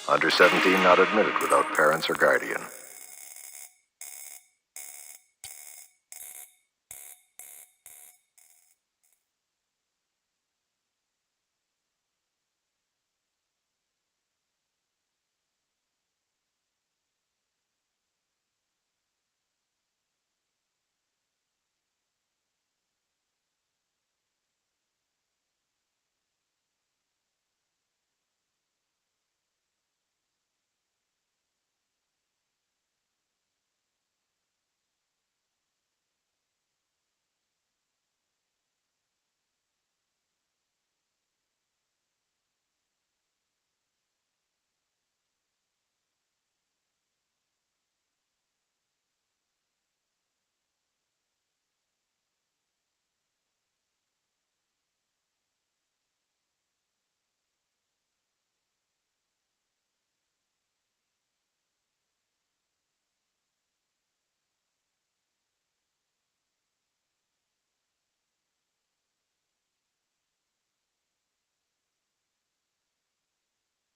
Under 17 not admitted without parents or guardian.